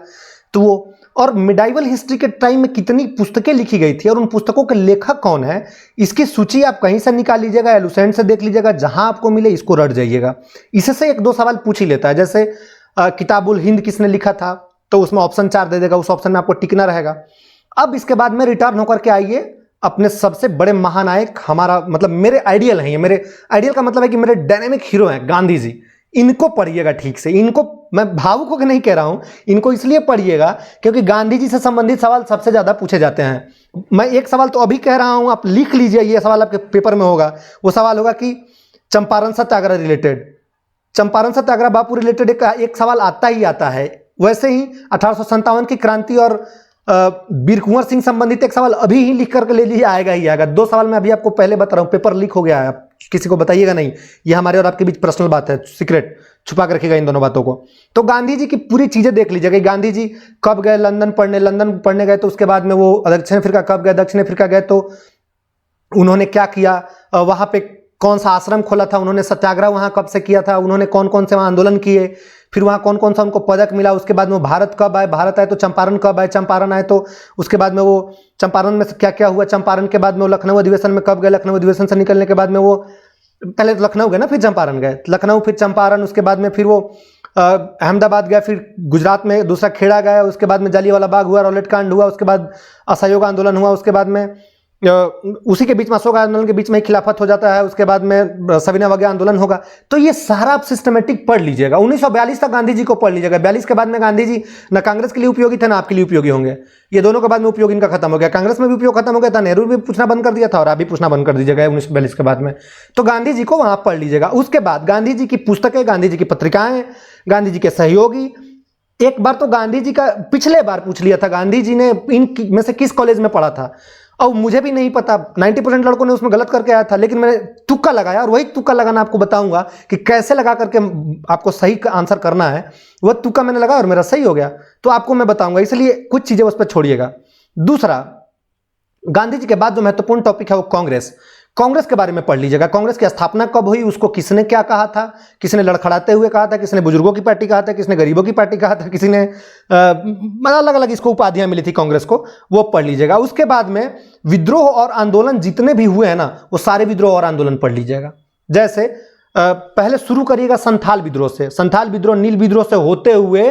तो वो, और मिडाइवल हिस्ट्री के टाइम में कितनी पुस्तकें लिखी गई थी और उन पुस्तकों के लेखक कौन है, इसकी सूची आप कहीं से निकाल लीजिएगा, एलुसेंट से देख लीजिएगा, जहां आपको मिले इसको रट जाइएगा। इससे एक दो सवाल पूछ ही लेता है, जैसे किताबुल हिंद किसने लिखा था, तो उसमें ऑप्शन 4 दे देगा, उस ऑप्शन में आपको टिकना रहेगा। अब इसके बाद में रिटर्न होकर के आइए अपने सबसे बड़े महानायक, हमारा मतलब मेरे आइडियल हैं, ये मेरे आइडियल का मतलब है कि मेरे डायनेमिक हीरो हैं गांधी जी। इनको पढ़िएगा ठीक से, इनको मैं भावुक होकर नहीं कह रहा हूं, इनको इसलिए पढ़िएगा क्योंकि गांधी जी से संबंधित सवाल सबसे ज्यादा पूछे जाते हैं। मैं एक सवाल तो अभी कह रहा हूं, आप लिख लीजिए, ये सवाल आपके पेपर में होगा। वो सवाल होगा कि चंपारण सत्याग्रह रिलेटेड, चंपारण सत्याग्रह बापू रिलेटेड एक सवाल आता ही आता है। वैसे ही 1857 की क्रांति और वीर कुंवर सिंह संबंधित एक सवाल अभी ही लिख करके ले लीजिए, आएगा ही आएगा। 2 सवाल मैं अभी आपको पहले बता रहा हूं, पेपर लीक हो गया है, आप किसी को बताइएगा नहीं, ये हमारे और आपके बीच पर्सनल बात है, सीक्रेट छुपा कर रखिएगा इन दोनों बातों को। तो गांधी जी की पूरी चीजें देख लीजिएगा। गांधी जी कब गए लंदन पढ़ने गए, तो उसके बाद में वो दक्षिण अफ्रीका कब गए, दक्षिण अफ्रीका गए तो उन्होंने क्या किया, वहां पे कौन सा आश्रम खोला था, उन्होंने सत्याग्रह वहां कब से किया था, उन्होंने कौन कौन से वहां आंदोलन किए, फिर वहां कौन कौन सा उनको पदक मिला, उसके बाद में वो भारत कब आए, भारत आए तो चंपारण कब आए, चंपारण आए तो उसके बाद में वो चंपारण में क्या क्या हुआ, चंपारण के बाद में वो लखनऊ अधिवेशन में कब गए, लखनऊ अधिवेशन से निकलने के बाद में वो पहले तो लखनऊ गए ना, फिर चंपारण गए, लखनऊ फिर चंपारण, उसके बाद में फिर वो अहमदाबाद गए, फिर गुजरात में दूसरा खेड़ा गए, उसके बाद में जालियांवाला बाग हुआ, रॉलेट कांड हुआ, उसके बाद असहयोग आंदोलन हुआ, उसके बाद में उसी के बीच में अशोक आंदोलन के बीच में खिलाफत हो जाता है, उसके बाद में सविनय अवज्ञा आंदोलन होगा। तो ये सारा आप सिस्टमेटिक पढ़ लीजिएगा। 1942 तक गांधी जी को पढ़ लीजिएगा। 42 के बाद में गांधी जी ना कांग्रेस के लिए उपयोगी थे ना आपके लिए उपयोगी होंगे, ये दोनों के बाद में उपयोग इनका खत्म हो गया। कांग्रेस में भी उपयोग खत्म हो गया था, नेहरू भी पूछना बंद कर दिया था और आप भी पूछना बंद कर दीजिएगा 1942 के बाद में। तो गांधी जी को वहां पढ़ लीजिएगा। उसके बाद गांधी जी की पुस्तकें, गांधी जी की पत्रिकाएं, गांधी जी के सहयोगी। एक बार तो गांधी जी का पिछले बार पूछ लिया था, गांधी जी ने इन में से किस कॉलेज में पढ़ा था, और मुझे भी नहीं पता, 90% लड़कों ने उसमें गलत करके आया था, लेकिन मैंने तुक्का लगाया और वही तुक्का लगाना आपको बताऊंगा कि कैसे लगा करके आपको सही आंसर करना है। वह तुक्का मैंने लगाया और मेरा सही हो गया, तो आपको मैं बताऊंगा, इसलिए कुछ चीजें उस पर छोड़िएगा। दूसरा, गांधी जी के बाद जो महत्वपूर्ण टॉपिक है वो कांग्रेस। कांग्रेस के बारे में पढ़ लीजिएगा। कांग्रेस की स्थापना कब हुई, उसको किसने क्या कहा था, किसने लड़खड़ाते हुए कहा था, किसने बुजुर्गों की पार्टी कहा था, किसने गरीबों की पार्टी कहा था, किसी ने अलग अलग इसको उपाधियां मिली थी कांग्रेस को, वो पढ़ लीजिएगा। उसके बाद में विद्रोह और आंदोलन जितने भी हुए हैं ना, वो सारे विद्रोह और आंदोलन पढ़ लीजिएगा। जैसे पहले शुरू करिएगा संथाल विद्रोह से। संथाल विद्रोह नील विद्रोह से होते हुए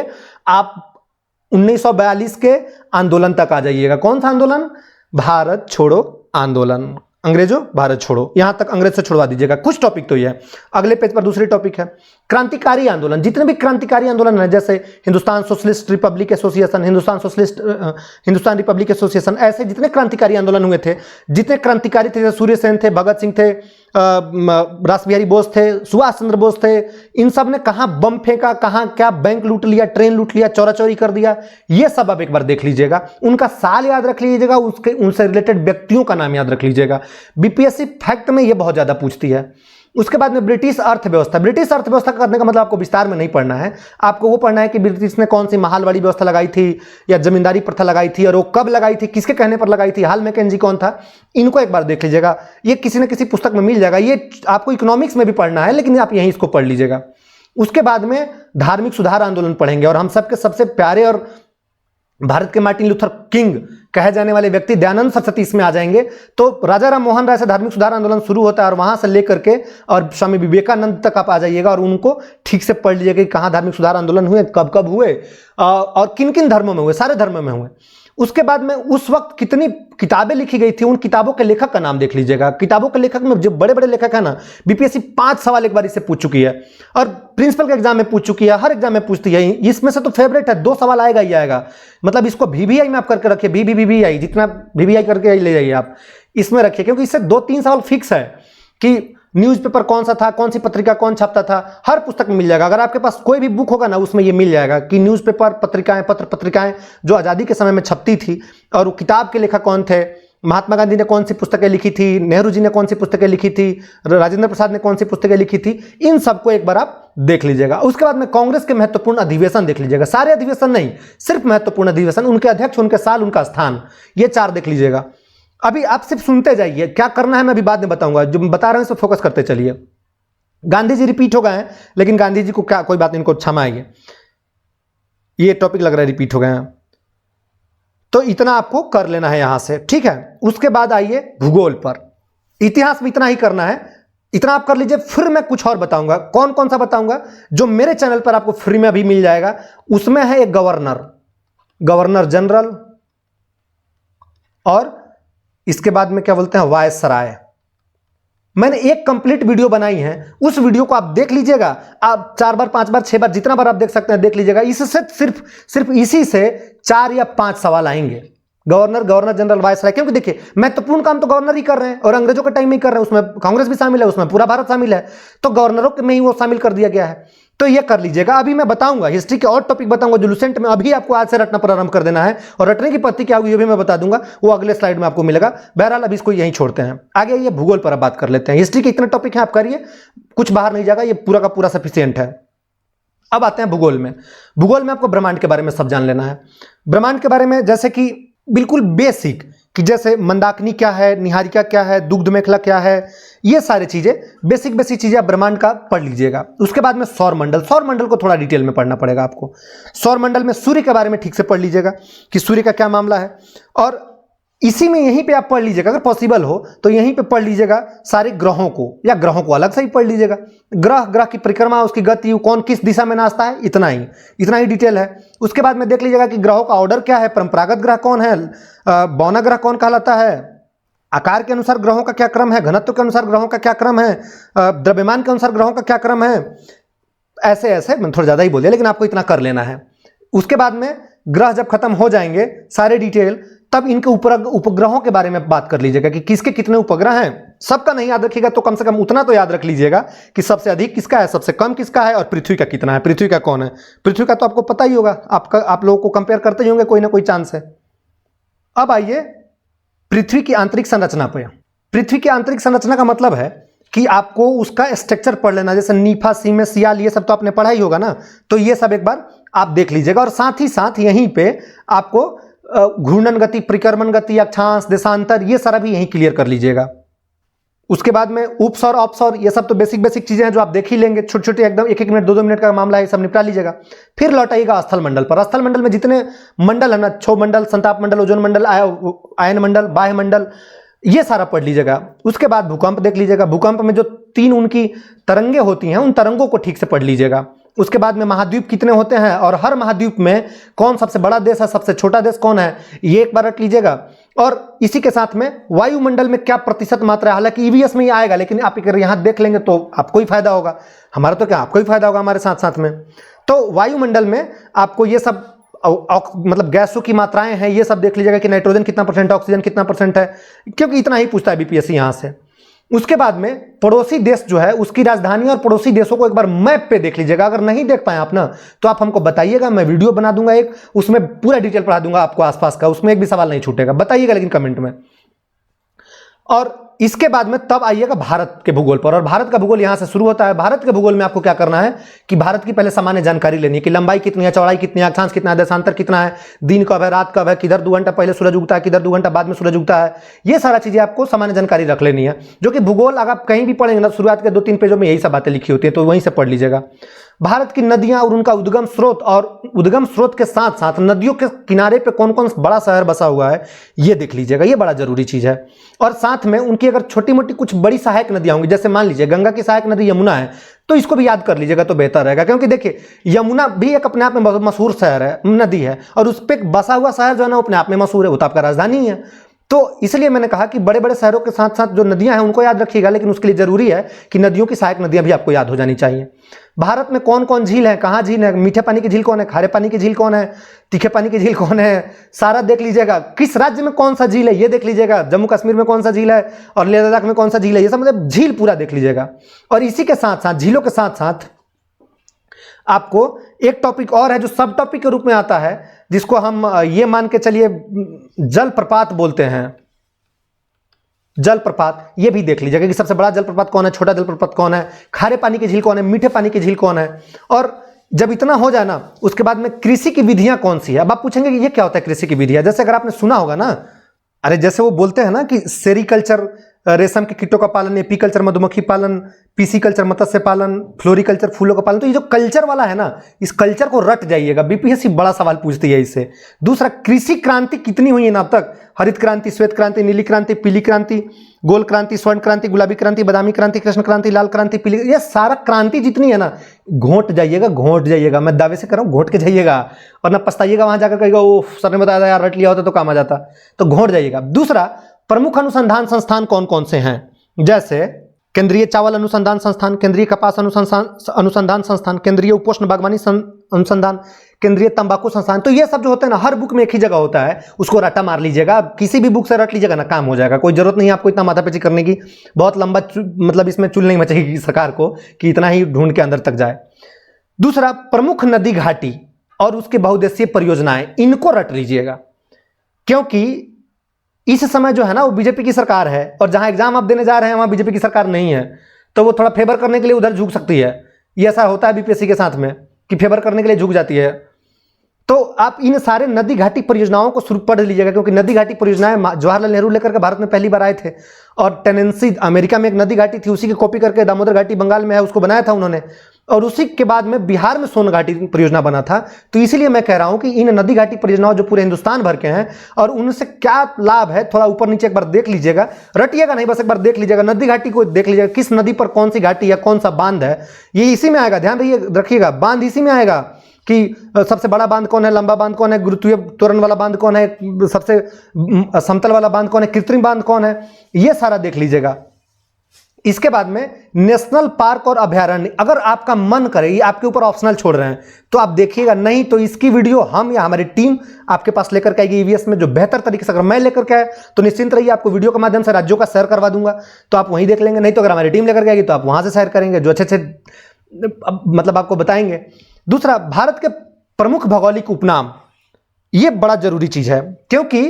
आप 1942 के आंदोलन तक आ जाइएगा। कौन सा आंदोलन? भारत छोड़ो आंदोलन। अंग्रेजों भारत छोड़ो, यहां तक अंग्रेज से छुड़वा दीजिएगा। कुछ टॉपिक तो ये है। अगले पेज पर दूसरी टॉपिक है क्रांतिकारी आंदोलन। जितने भी क्रांतिकारी आंदोलन है, जैसे Hindustan socialist Republic association, Hindustan Republic association, ऐसे जितने क्रांतिकारी आंदोलन हुए थे, जितने क्रांतिकारी थे, सूर्य सेन थे, भगत सिंह थे, रास बिहारी बोस थे, सुभाष चंद्र बोस थे, इन सब ने कहां बम फेंका, कहां क्या बैंक लूट लिया, ट्रेन लूट लिया, चोरा चोरी कर दिया, ये सब आप एक बार देख लीजिएगा। उनका साल याद रख लीजिएगा, उसके उनसे रिलेटेड व्यक्तियों का नाम याद रख लीजिएगा। बीपीएससी फैक्ट में ये बहुत ज्यादा पूछती है। उसके बाद में ब्रिटिश अर्थव्यवस्था। ब्रिटिश अर्थव्यवस्था करने का मतलब आपको विस्तार में नहीं पढ़ना है, आपको वो पढ़ना है कि ब्रिटिश ने कौन सी महालवाड़ी व्यवस्था लगाई थी या जमींदारी प्रथा लगाई थी, और वो कब लगाई थी, किसके कहने पर लगाई थी, हाल मैकेंजी कौन था, इनको एक बार देख लीजिएगा। ये किसी न किसी पुस्तक में मिल जाएगा। ये आपको इकोनॉमिक्स में भी पढ़ना है, लेकिन आप यहीं इसको पढ़ लीजिएगा। उसके बाद में धार्मिक सुधार आंदोलन पढ़ेंगे, और हम सबके सबसे प्यारे और भारत के मार्टिन लूथर किंग कहे जाने वाले व्यक्ति दयानंद सरस्वती इसमें आ जाएंगे। तो राजा राम मोहन राय से धार्मिक सुधार आंदोलन शुरू होता है, और वहां से लेकर के और स्वामी विवेकानंद तक आप आ जाइएगा, और उनको ठीक से पढ़ लीजिएगा कि कहां धार्मिक सुधार आंदोलन हुए, कब कब हुए, और किन किन धर्मों में हुए, सारे धर्मों में हुए। उसके बाद में उस वक्त कितनी किताबें लिखी गई थी, उन किताबों के लेखक का नाम देख लीजिएगा। किताबों के लेखक में जो बड़े बड़े लेखक है ना, बीपीएससी 5 सवाल एक बार इससे पूछ चुकी है, और प्रिंसिपल के एग्जाम में पूछ चुकी है, हर एग्जाम में पूछती है। इसमें से तो फेवरेट है, 2 सवाल आएगा ही आएगा। मतलब इसको VVI में आप करके रखिए, VVI, जितना VVI करके ले जाइए आप, इसमें रखिए, क्योंकि इससे 2-3 सवाल फिक्स है कि न्यूज़पेपर कौन सा था, कौन सी पत्रिका कौन छपता था, हर पुस्तक में मिल जाएगा। अगर आपके पास कोई भी बुक होगा ना, उसमें ये मिल जाएगा कि न्यूज़पेपर, पत्रिकाएं, पत्रिकाएं जो आज़ादी के समय में छपती थी, और वो किताब के लेखक कौन थे, महात्मा गांधी ने कौन सी पुस्तकें लिखी थी, नेहरू जी ने कौन सी पुस्तकें लिखी थी, राजेंद्र प्रसाद ने कौन सी पुस्तकें लिखी थी, इन सबको एक बार आप देख लीजिएगा। उसके बाद में कांग्रेस के महत्वपूर्ण अधिवेशन देख लीजिएगा। सारे अधिवेशन नहीं, सिर्फ महत्वपूर्ण अधिवेशन, उनके अध्यक्ष, उनके साल, उनका स्थान, ये 4 देख लीजिएगा। अभी आप सिर्फ सुनते जाइए, क्या करना है मैं अभी बाद में बताऊंगा, जो बता रहे हैं इस पर फोकस करते चलिए। गांधी जी रिपीट हो गए हैं, लेकिन गांधी जी को क्या, कोई बात नहीं, इनको क्षमा आइए, ये टॉपिक लग रहा है रिपीट हो गए हैं, तो इतना आपको कर लेना है यहां से, ठीक है। उसके बाद आइए भूगोल पर। इतिहास में इतना ही करना है, इतना आप कर लीजिए। फिर मैं कुछ और बताऊंगा। कौन कौन सा बताऊंगा? जो मेरे चैनल पर आपको फ्री में अभी मिल जाएगा। उसमें है एक गवर्नर जनरल, और इसके बाद में क्या बोलते हैं, वायसराय। मैंने एक कंप्लीट वीडियो बनाई है, उस वीडियो को आप देख लीजिएगा, आप 4 बार 5 बार 6 बार जितना बार आप देख सकते हैं देख लीजिएगा। इससे सिर्फ इसी से 4 या 5 सवाल आएंगे। गवर्नर जनरल वायसराय, क्योंकि देखिए महत्वपूर्ण काम तो गवर्नर ही कर रहे हैं और अंग्रेजों के टाइम में ही कर रहे हैं, उसमें कांग्रेस भी शामिल है, उसमें पूरा भारत शामिल है, तो गवर्नरों में ही वो शामिल कर दिया गया है। तो ये कर लीजिएगा। अभी मैं बताऊंगा हिस्ट्री के और टॉपिक बताऊंगा जो लुसेंट में अभी आपको आज से रटना प्रारंभ कर देना है, और रटने की पद्धति क्या होगी ये भी मैं बता दूंगा, वो अगले स्लाइड में आपको मिलेगा। बहरहाल अभी इसको यहीं छोड़ते हैं, आगे ये भूगोल पर अब बात कर लेते हैं। हिस्ट्री के इतने टॉपिक हैं, आप करिए, कुछ बाहर नहीं जाएगा, ये पूरा का पूरा सफिशियंट है। अब आते हैं भूगोल में। भूगोल में आपको ब्रह्मांड के बारे में सब जान लेना है। ब्रह्मांड के बारे में जैसे कि बिल्कुल बेसिक, कि जैसे मंदाकिनी क्या है, निहारिका क्या है, दुग्ध मेखला क्या है, ये सारी चीजें बेसिक चीजें आप ब्रह्मांड का पढ़ लीजिएगा। उसके बाद में सौर मंडल को थोड़ा डिटेल में पढ़ना पड़ेगा आपको। सौर मंडल में सूर्य के बारे में ठीक से पढ़ लीजिएगा कि सूर्य का क्या मामला है, और इसी में यहीं पे आप पढ़ लीजिएगा, अगर पॉसिबल हो तो यहीं पे पढ़ लीजिएगा सारे ग्रहों को, या ग्रहों को अलग से ही पढ़ लीजिएगा। ग्रह की परिक्रमा, उसकी गति, कौन किस दिशा में नाचता है, इतना ही डिटेल है। उसके बाद में देख लीजिएगा कि ग्रहों का ऑर्डर क्या है, परंपरागत ग्रह कौन है, बौना ग्रह कौन कहलाता है, आकार के अनुसार ग्रहों का क्या क्रम है, घनत्व के अनुसार ग्रहों का क्या क्रम है, द्रव्यमान के अनुसार ग्रहों का क्या क्रम है। ऐसे मैं थोड़ा ज़्यादा ही बोल दिया, लेकिन आपको इतना कर लेना है। उसके बाद में ग्रह जब खत्म हो जाएंगे सारे डिटेल, तब इनके उपग्रहों के बारे में बात कर लीजिएगा कि किसके कितने उपग्रह हैं। सबका नहीं याद रखिएगा तो कम से कम उतना तो याद रख लीजिएगा कि सबसे अधिक किसका है, सबसे कम किसका है, और पृथ्वी का कितना है, पृथ्वी का कौन है। पृथ्वी का तो आपको पता ही होगा, आप लोगों को कंपेयर करते ही होंगे, कोई ना कोई चांस है। अब आइए पृथ्वी की आंतरिक संरचना पर। पृथ्वी की आंतरिक संरचना का मतलब है कि आपको उसका स्ट्रक्चर पढ़ लेना, जैसे नीफा, सीमेस, सियाल, ये सब तो आपने पढ़ा ही होगा ना, तो ये सब एक बार आप देख लीजिएगा। और साथ ही साथ यहीं पे आपको घूर्णन गति, परिक्रमण गति, अक्षांश, देशांतर, ये सारा भी यहीं क्लियर कर लीजिएगा। उसके बाद में उपसौर, अपसौर, ये सब तो बेसिक चीजें हैं जो आप देख ही लेंगे, छोटे एकदम 1-1 मिनट 2-2 मिनट का मामला है, ये सब निपटा लीजिएगा। फिर लौटाइएगा स्थल मंडल पर। स्थल मंडल में जितने मंडल है ना, क्षोभ मंडल, संताप मंडल, ओजोन मंडल, आयन मंडल, बाह्य मंडल, ये सारा पढ़ लीजिएगा। उसके बाद भूकंप देख लीजिएगा। भूकंप में जो 3 उनकी तरंगे होती हैं, उन तरंगों को ठीक से पढ़ लीजिएगा। उसके बाद में महाद्वीप कितने होते हैं, और हर महाद्वीप में कौन सबसे बड़ा देश है, सबसे छोटा देश कौन है, ये एक बार रट लीजिएगा। और इसी के साथ में वायुमंडल में क्या प्रतिशत मात्रा है, हालांकि ईवीएस में ही आएगा, लेकिन आप अगर यहां देख लेंगे तो आपको ही फायदा होगा, हमारा तो क्या, आपको ही फायदा होगा हमारे साथ साथ में। तो वायुमंडल में आपको ये सब मतलब गैसों की मात्राएं हैं, ये सब देख लीजिएगा कि नाइट्रोजन कितना %, ऑक्सीजन कितना % है, क्योंकि इतना ही पूछता है बीपीएससी यहां से। उसके बाद में पड़ोसी देश जो है उसकी राजधानी और पड़ोसी देशों को एक बार मैप पे देख लीजिएगा। अगर नहीं देख पाए आप ना, तो आप हमको बताइएगा, मैं वीडियो बना दूंगा एक, उसमें पूरा डिटेल पढ़ा दूंगा आपको आसपास का, उसमें एक भी सवाल नहीं छूटेगा, बताइएगा लेकिन कमेंट में। और इसके बाद में तब आइएगा भारत के भूगोल पर, और भारत का भूगोल यहां से शुरू होता है। भारत के भूगोल में आपको क्या करना है कि भारत की पहले सामान्य जानकारी लेनी है कि लंबाई कितनी है, चौड़ाई कितनी है, अक्षांश कितना है, देशांतर कितना है, दिन कब है, रात कब है, किधर 2 घंटा पहले सूरज उगता है, किधर 2 घंटा बाद में सूरज उगता है। ये सारा चीजें आपको सामान्य जानकारी रख लेनी है, जो कि भूगोल अगर आप कहीं भी पढ़ेंगे ना, शुरुआत के 2-3 पेजों में यही सब बातें लिखी होती है, तो वहीं से पढ़ लीजिएगा। भारत की नदियां और उनका उद्गम स्रोत, और उद्गम स्रोत के साथ साथ नदियों के किनारे पे कौन कौन बड़ा शहर बसा हुआ है, ये देख लीजिएगा, ये बड़ा जरूरी चीज है। और साथ में उनकी अगर छोटी मोटी कुछ बड़ी सहायक नदियां होंगी, जैसे मान लीजिए गंगा की सहायक नदी यमुना है, तो इसको भी याद कर लीजिएगा तो बेहतर रहेगा। क्योंकि देखिए यमुना भी एक अपने आप में बहुत मशहूर शहर है, नदी है, और उस पर बसा हुआ शहर जो है ना अपने आप में मशहूर है, वो तो आपका राजधानी है। तो इसलिए मैंने कहा कि बड़े बड़े शहरों के साथ साथ जो नदियां हैं उनको याद रखिएगा, लेकिन उसके लिए जरूरी है कि नदियों की सहायक नदियां भी आपको याद हो जानी चाहिए। भारत में कौन कौन झील है, कहाँ झील है, मीठे पानी की झील कौन है, खारे पानी की झील कौन है, तीखे पानी की झील कौन है, सारा देख लीजिएगा। किस राज्य में कौन सा झील है ये देख लीजिएगा, जम्मू कश्मीर में कौन सा झील है और लेह लद्दाख में कौन सा झील है, ये सब मतलब झील पूरा देख लीजिएगा। और इसी के साथ साथ झीलों के साथ साथ आपको एक टॉपिक और है जो सब टॉपिक के रूप में आता है, जिसको हम ये मान के चलिए जलप्रपात बोलते हैं। जलप्रपात ये भी देख लीजिएगा कि सबसे बड़ा जलप्रपात कौन है, छोटा जलप्रपात कौन है, खारे पानी की झील कौन है, मीठे पानी की झील कौन है। और जब इतना हो जाए ना, उसके बाद में कृषि की विधियां कौन सी है। अब आप पूछेंगे कि ये क्या होता है कृषि की विधियां, जैसे अगर आपने सुना होगा ना, अरे जैसे वो बोलते हैं ना कि सेरिकल्चर रेशम के कीटों का पालन, एपीकल्चर मधुमक्खी पालन, पीसीकल्चर मत्स्य पालन, फ्लोरिकल्चर फूलों का पालन, तो ये जो कल्चर वाला है ना, इस कल्चर को रट जाइएगा, बीपीएससी बड़ा सवाल पूछती है इससे। दूसरा, कृषि क्रांति कितनी हुई है ना अब तक, हरित क्रांति, श्वेत क्रांति, नीली क्रांति, पीली क्रांति, गोल क्रांति, स्वर्ण क्रांति, गुलाबी क्रांति, बादामी क्रांति, कृष्ण क्रांति, लाल क्रांति, पीली, ये सारा क्रांति जितनी है ना, घोट जाइएगा, मैं दावे से कर रहा हूँ, घोट के जाइएगा, और ना पछताइएगा वहां जाकर कहेगा ओ सर ने बताया था यार, रट लिया होता तो काम आ जाता, तो घोट जाइएगा। दूसरा, प्रमुख अनुसंधान संस्थान कौन कौन से हैं, जैसे केंद्रीय चावल अनुसंधान संस्थान, केंद्रीय कपास अनुसंधान संस्थान, केंद्रीय उपोष्ण बागवानी अनुसंधान, केंद्रीय तंबाकू संस्थान। तो ये सब जो होते हैं ना, हर बुक में एक ही जगह होता है, उसको रट्टा मार लीजिएगा, किसी भी बुक से रट लीजिएगा ना, काम हो जाएगा। कोई जरूरत नहीं है आपको इतना माथापच्ची करने की, बहुत लंबा मतलब इसमें चुल नहीं मचेगी सरकार को कि इतना ही ढूंढ के अंदर तक जाए। दूसरा, प्रमुख नदी घाटी और उसके बहुउद्देशीय परियोजनाएं, इनको रट लीजिएगा, क्योंकि इस समय जो है ना वो बीजेपी की सरकार है, और जहां एग्जाम आप देने जा रहे हैं वहां बीजेपी की सरकार नहीं है, तो वो थोड़ा फेवर करने के लिए उधर झुक सकती है। ये ऐसा होता है बीपीएससी के साथ में कि फेवर करने के लिए झुक जाती है। तो आप इन सारे नदी घाटी परियोजनाओं को शुरू पढ़ लीजिएगा, क्योंकि नदी घाटी परियोजनाएं जवाहरलाल नेहरू लेकर के भारत में पहली बार आए थे, और टेनेंसी अमेरिका में एक नदी घाटी थी, उसी की कॉपी करके दामोदर घाटी बंगाल में है, उसको बनाया था उन्होंने, और उसी के बाद में बिहार में सोन घाटी परियोजना बना था। तो इसीलिए मैं कह रहा हूं कि इन नदी घाटी परियोजनाओं जो पूरे हिंदुस्तान भर के हैं और उनसे क्या लाभ है, थोड़ा ऊपर नीचे एक बार देख लीजिएगा, रटिएगा नहीं, बस एक बार देख लीजिएगा, नदी घाटी को देख लीजिएगा, किस नदी पर कौन सी घाटी या कौन सा बांध है, ये इसी में आएगा। ध्यान रखिएगा, बांध इसी में आएगा कि सबसे बड़ा बांध कौन है, लंबा बांध कौन है, गुरुत्वीय त्वरण वाला बांध कौन है, सबसे समतल वाला बांध कौन है, कृत्रिम बांध कौन है, ये सारा देख लीजिएगा। इसके बाद में नेशनल पार्क और अभयारण्य, अगर आपका मन करे, ये आपके ऊपर ऑप्शनल छोड़ रहे हैं तो आप देखिएगा, नहीं तो इसकी वीडियो हम या हमारी टीम आपके पास लेकर के आएगी ईवीएस में, जो बेहतर तरीके से। अगर मैं लेकर के आए तो निश्चिंत रहिए, आपको वीडियो के माध्यम से राज्यों का शेयर करवा दूंगा, तो आप वहीं देख लेंगे, नहीं तो अगर हमारी टीम लेकर के आएगी तो आप वहां से शेयर करेंगे, जो अच्छे मतलब आपको बताएंगे। दूसरा, भारत के प्रमुख भौगोलिक उपनाम, ये बड़ा जरूरी चीज है, क्योंकि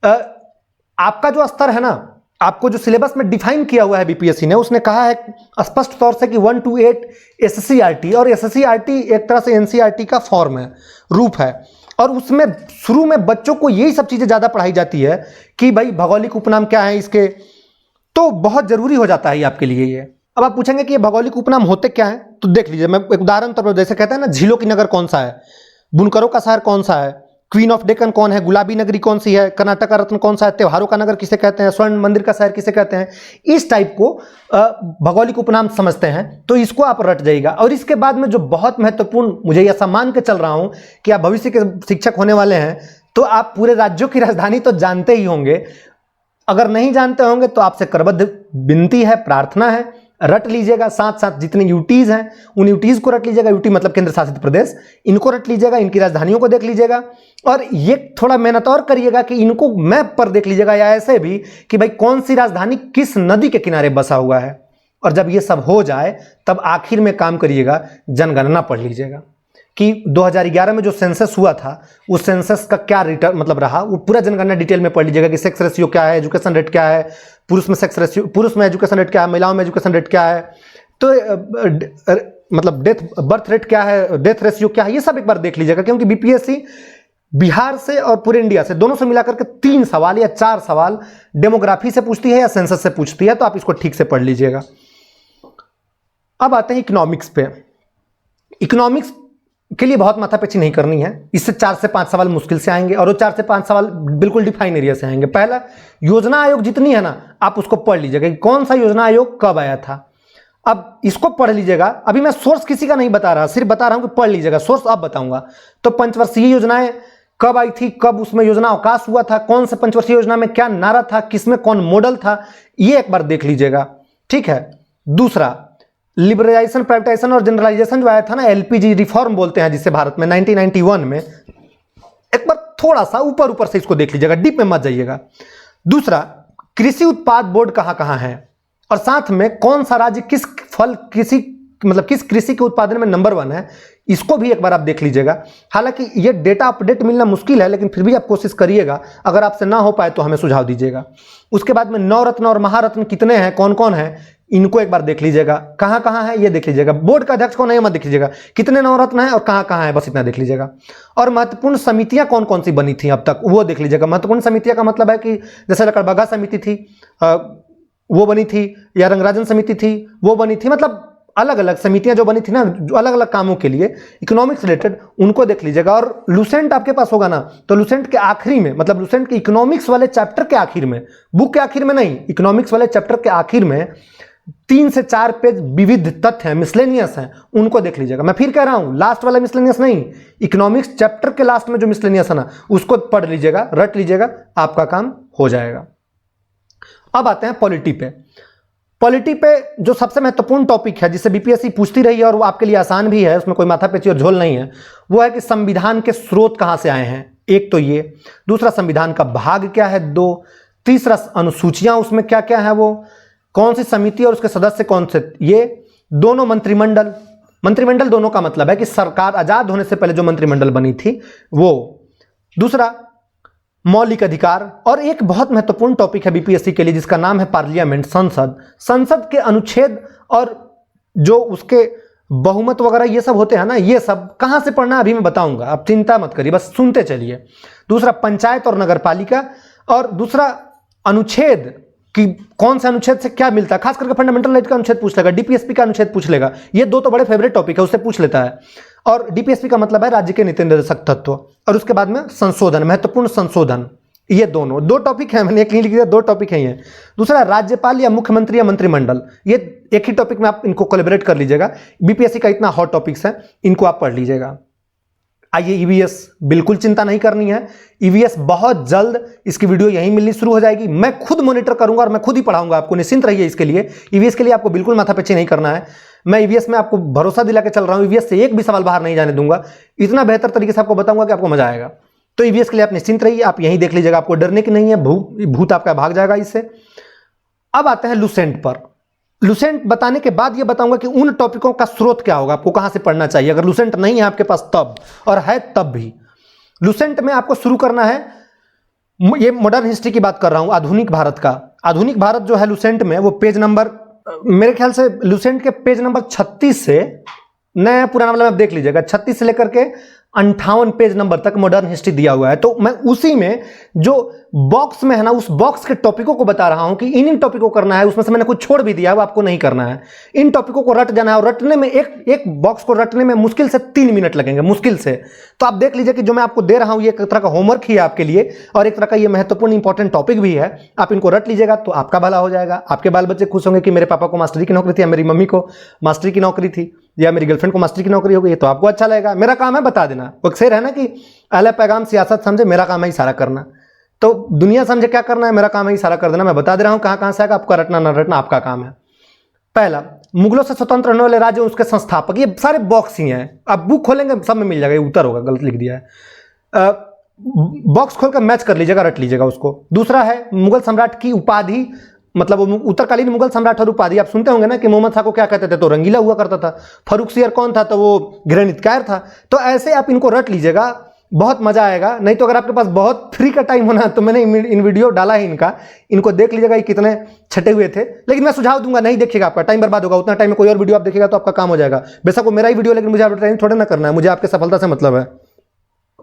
आपका जो स्तर है ना, आपको जो सिलेबस में डिफाइन किया हुआ है बीपीएससी ने, उसने कहा है स्पष्ट तौर से कि 1 to 8 एससीईआरटी, और एससीईआरटी एक तरह से एनसीईआरटी का फॉर्म है, रूप है, और उसमें शुरू में बच्चों को यही सब चीजें ज्यादा पढ़ाई जाती है कि भाई भौगोलिक उपनाम क्या है इसके, तो बहुत जरूरी हो जाता है ये आपके लिए ये। अब आप पूछेंगे कि ये भौगोलिक उपनाम होते क्या है, तो देख लीजिए, मैं एक उदाहरण तौर पर, जैसे कहते हैं ना, झीलों की नगर कौन सा है, बुनकरों का शहर कौन सा है, क्वीन ऑफ डेक्कन कौन है, गुलाबी नगरी कौन सी है, कर्नाटक का रत्न कौन सा है, त्योहारों का नगर किसे कहते हैं, स्वर्ण मंदिर का शहर किसे कहते हैं, इस टाइप को भौगोलिक उपनाम समझते हैं, तो इसको आप रट जाइएगा। और इसके बाद में जो बहुत महत्वपूर्ण, मुझे यह ऐसा मान के चल रहा हूं कि आप भविष्य के शिक्षक होने वाले हैं, तो आप पूरे राज्यों की राजधानी तो जानते ही होंगे, अगर नहीं जानते होंगे तो आपसे करबद्ध विनती है, प्रार्थना है, रट लीजिएगा। साथ साथ जितने यूटीज हैं उन यूटीज को रट लीजिएगा, यूटी मतलब केंद्र शासित प्रदेश, इनको रट लीजिएगा, इनकी राजधानियों को देख लीजिएगा, और ये थोड़ा मेहनत और करिएगा कि इनको मैप पर देख लीजिएगा, या ऐसे भी कि भाई कौन सी राजधानी किस नदी के किनारे बसा हुआ है। और जब ये सब हो जाए तब आखिर में काम करिएगा, जनगणना पढ़ लीजिएगा कि 2011 में जो सेंसस हुआ था, उस सेंसस का क्या रिटर्न मतलब रहा, वो पूरा जनगणना डिटेल में पढ़ लीजिएगा कि सेक्स रेशियो क्या है, एजुकेशन रेट क्या है, पुरुष में सेक्स रेशियो, पुरुष में एजुकेशन रेट क्या है, महिलाओं में एजुकेशन रेट क्या है, तो मतलब बर्थ रेट क्या है, डेथ रेशियो क्या है, ये सब एक बार देख लीजिएगा। क्योंकि बीपीएससी बिहार से और पूरे इंडिया से, दोनों से मिलाकर के 3 सवाल या 4 सवाल डेमोग्राफी से पूछती है या सेंसस से पूछती है, तो आप इसको ठीक से पढ़ लीजिएगा। अब आते हैं इकोनॉमिक्स पे। इकोनॉमिक्स के लिए बहुत माथापच्ची नहीं करनी है, इससे 4 से 5 सवाल मुश्किल से आएंगे, और वो 4 से 5 सवाल बिल्कुल डिफाइन एरिया से आएंगे। पहला, योजना आयोग जितनी है ना, आप उसको पढ़ लीजिएगा कि कौन सा योजना आयोग कब आया था। अब इसको पढ़ लीजिएगा, अभी मैं सोर्स किसी का नहीं बता रहा, सिर्फ बता रहा हूं कि पढ़ लीजिएगा, सोर्स अब बताऊंगा। तो पंचवर्षीय योजनाएं कब आई थी, कब उसमें योजना अवकाश हुआ था, कौन से पंचवर्षीय योजना में क्या नारा था, किसमें कौन मॉडल था, ये एक बार देख लीजिएगा, ठीक है। दूसरा, लिबरलाइजेशन, प्राइवेटाइजेशन और जनरलाइजेशन जो आया था ना, एलपीजी रिफॉर्म बोलते हैं जिसे भारत में 1991 में, एक बार थोड़ा सा ऊपर ऊपर से इसको देख लीजिएगा, डीप में मत जाइएगा। दूसरा, कृषि उत्पाद बोर्ड कहां कहां है, और साथ में कौन सा राज्य किस फल कृषि मतलब किस कृषि के उत्पादन में नंबर 1 है, इसको भी एक बार आप देख लीजिएगा। हालांकि ये डेटा अपडेट मिलना मुश्किल है, लेकिन फिर भी आप कोशिश करिएगा, अगर आपसे ना हो पाए तो हमें सुझाव दीजिएगा। उसके बाद में नवरत्न और महारत्न कितने हैं, कौन कौन है, इनको एक बार देख लीजिएगा, कहां कहां है ये देख लीजिएगा। बोर्ड का अध्यक्ष कौन है मत देख लीजिएगा, कितने नवरत्न है और कहां कहां है, बस इतना देख लीजिएगा। और महत्वपूर्ण समितियां कौन कौन सी बनी थी अब तक, वो देख लीजिएगा। महत्वपूर्ण समितियां का मतलब है कि जैसे लकड़बग्घा समिति थी, वो बनी थी, या रंगराजन समिति थी, वो बनी थी, मतलब अलग अलग समितियां जो बनी थी ना, जो अलग अलग कामों के लिए इकोनॉमिक्स रिलेटेड, उनको देख लीजिएगा। और लुसेंट आपके पास होगा ना, तो लुसेंट के आखिरी में, मतलब लुसेंट के इकोनॉमिक्स वाले चैप्टर के आखिर में, बुक के आखिर में नहीं, इकोनॉमिक्स वाले चैप्टर के आखिर में 3 से 4 पेज विविध तथ्य हैं, मिसलेनियस हैं, उनको देख लीजिएगा। मैं फिर कह रहा हूं, लास्ट वाला मिसलेनियस नहीं, इकोनॉमिक्स चैप्टर के लास्ट में जो मिसलेनियस है ना, उसको पढ़ लीजिएगा, रट लीजिएगा, आपका काम हो जाएगा। अब आते हैं पॉलिटी पे। पॉलिटी पे जो सबसे महत्वपूर्ण टॉपिक है जिसे बीपीएससी पूछती रही है और वो आपके लिए आसान भी है, उसमें कोई माथापेची और झोल नहीं है, वो है कि संविधान के स्रोत कहां से आए हैं। एक तो ये, दूसरा संविधान का भाग क्या है, 2, तीसरा अनुसूचियां उसमें क्या क्या है, वो कौन सी समिति और उसके सदस्य कौन से, ये दोनों मंत्रिमंडल, मंत्रिमंडल दोनों का मतलब है कि सरकार आजाद होने से पहले जो मंत्रिमंडल बनी थी वो, दूसरा मौलिक अधिकार, और एक बहुत महत्वपूर्ण टॉपिक है बीपीएससी के लिए जिसका नाम है पार्लियामेंट, संसद। संसद के अनुच्छेद और जो उसके बहुमत वगैरह ये सब होते हैं ना, ये सब कहां से पढ़ना अभी मैं बताऊंगा, आप चिंता मत करिए, बस सुनते चलिए। दूसरा पंचायत और नगरपालिका, और दूसरा अनुच्छेद कि कौन सा अनुच्छेद से क्या मिलता है, खास करके फंडामेंटल राइट का अनुच्छेद पूछ लेगा, डीपीएसपी का अनुच्छेद पूछ लेगा, ये दो तो बड़े फेवरेट टॉपिक है, उससे पूछ लेता है। और डीपीएसपी का मतलब है राज्य के नीति निर्देशक तत्व, और उसके बाद में संशोधन, महत्वपूर्ण संशोधन, ये दोनों दो टॉपिक है, मैंने एक नहीं लिख दिया, दो टॉपिक है ये। दूसरा राज्यपाल या मुख्यमंत्री या मंत्रिमंडल, ये एक ही टॉपिक में आप इनको कोलैबोरेट कर लीजिएगा, बीपीएससी का इतना हॉट टॉपिक्स है, इनको आप पढ़ लीजिएगा। आइए ईवीएस, बिल्कुल चिंता नहीं करनी है, ईवीएस बहुत जल्द इसकी वीडियो यहीं मिलनी शुरू हो जाएगी, मैं खुद मॉनिटर करूंगा और मैं खुद ही पढ़ाऊंगा आपको, निश्चिंत रहिए इसके लिए। ईवीएस के लिए आपको बिल्कुल माथापच्ची नहीं करना है, मैं ईवीएस में आपको भरोसा दिला के चल रहा हूं, ईवीएस से एक भी सवाल बाहर नहीं जाने दूंगा, इतना बेहतर तरीके से आपको बताऊंगा कि आपको मजा आएगा। तो ईवीएस के लिए आप निश्चिंत रहिए, आप यहीं देख लीजिएगा, आपको डरने की नहीं है, भूत आपका भाग जाएगा इससे। अब आते हैं लुसेंट पर। लुसेंट बताने के बाद ये बताऊंगा कि उन टॉपिकों का स्रोत क्या होगा, आपको कहां से पढ़ना चाहिए, अगर लुसेंट नहीं है आपके पास तब, और है तब भी। लुसेंट में आपको शुरू करना है, ये मॉडर्न हिस्ट्री की बात कर रहा हूं, आधुनिक भारत का। आधुनिक भारत जो है लुसेंट में, वो पेज नंबर, मेरे ख्याल से लुसेंट के पेज नंबर 36 से, नया पुराना मतलब आप देख लीजिएगा, 36 से लेकर के 58 पेज नंबर तक मॉडर्न हिस्ट्री दिया हुआ है। तो मैं उसी में जो बॉक्स में है ना, उस बॉक्स के टॉपिकों को बता रहा हूं कि इन टॉपिकों को करना है, उसमें से मैंने कुछ छोड़ भी दिया है, वो आपको नहीं करना है। इन टॉपिकों को रट जाना है, और रटने में एक बॉक्स को रटने में मुश्किल से 3 मिनट लगेंगे, मुश्किल से। तो आप देख लीजिए कि जो मैं आपको दे रहा हूं ये एक तरह का होमवर्क ही है आपके लिए, और एक तरह का ये महत्वपूर्ण इंपॉर्टेंट टॉपिक भी है। आप इनको रट लीजिएगा तो आपका भला हो जाएगा, आपके बाल बच्चे खुश होंगे कि मेरे पापा को मास्टरी की नौकरी थी, या मेरी मम्मी को मास्टरी की नौकरी थी, या मेरी गर्लफ्रेंड को मास्टरी की नौकरी हो गई, तो आपको अच्छा लगेगा। मेरा काम है बता देना, वो शेर है ना कि अहले पैगाम सियासत समझे, मेरा काम है इशारा करना। तो दुनिया समझे क्या करना है, मेरा काम है इशारा कर देना। मैं बता दे रहा हूं कहां कहां से आएगा, आपका रटना ना रटना आपका काम है। पहला, मुगलों से स्वतंत्र होने वाले राज्य, उसके संस्थापक, ये सारे बॉक्स ही हैं, आप बुक खोलेंगे सब में मिल जाएगा, ये उत्तर होगा, गलत लिख दिया है। बॉक्स खोलकर मैच कर लीजिएगा, रट लीजिएगा उसको। दूसरा है मुगल सम्राट की उपाधि, मतलब वो उत्तरकालीन मुगल सम्राट और उपाधि। आप सुनते होंगे ना कि मोहम्मद शाह को क्या कहते थे, तो रंगीला हुआ करता था। फारूक सियर कौन था, तो वो घृणितकार था। तो ऐसे आप इनको रट लीजिएगा, बहुत मजा आएगा। नहीं तो अगर आपके पास बहुत फ्री का टाइम होना तो मैंने इन वीडियो डाला है इनका, इनको देख लीजिएगा, ये कितने छटे हुए थे। लेकिन मैं सुझाव दूंगा, नहीं देखिएगा, आपका टाइम बर्बाद होगा। उतना टाइम में कोई और वीडियो आप देखिएगा तो आपका काम हो जाएगा। बेशक वो मेरा ही वीडियो, लेकिन मुझे एडवर्टाइजिंग थोड़ा ना करना है, मुझे आपके सफलता से मतलब है।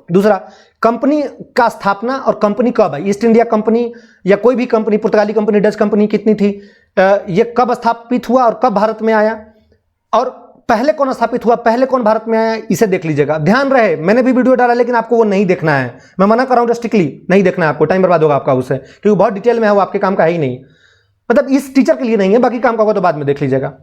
दूसरा, कंपनी का स्थापना और कंपनी कब है, ईस्ट इंडिया कंपनी या कोई भी कंपनी, पुर्तगाली कंपनी, डच कंपनी कितनी थी, ये कब स्थापित हुआ और कब भारत में आया, और पहले कौन स्थापित हुआ, पहले कौन भारत में आया, इसे देख लीजिएगा। ध्यान रहे, मैंने भी वीडियो डाला लेकिन आपको वो नहीं देखना है, मैं मना कर रहा हूं स्ट्रिक्टली, नहीं देखना है आपको, टाइम बर्बाद होगा आपका उससे, क्योंकि बहुत डिटेल में है, वो आपके काम का है ही नहीं, मतलब इस टीचर के लिए नहीं है, बाकी काम का होगा तो बाद में देख लीजिएगा।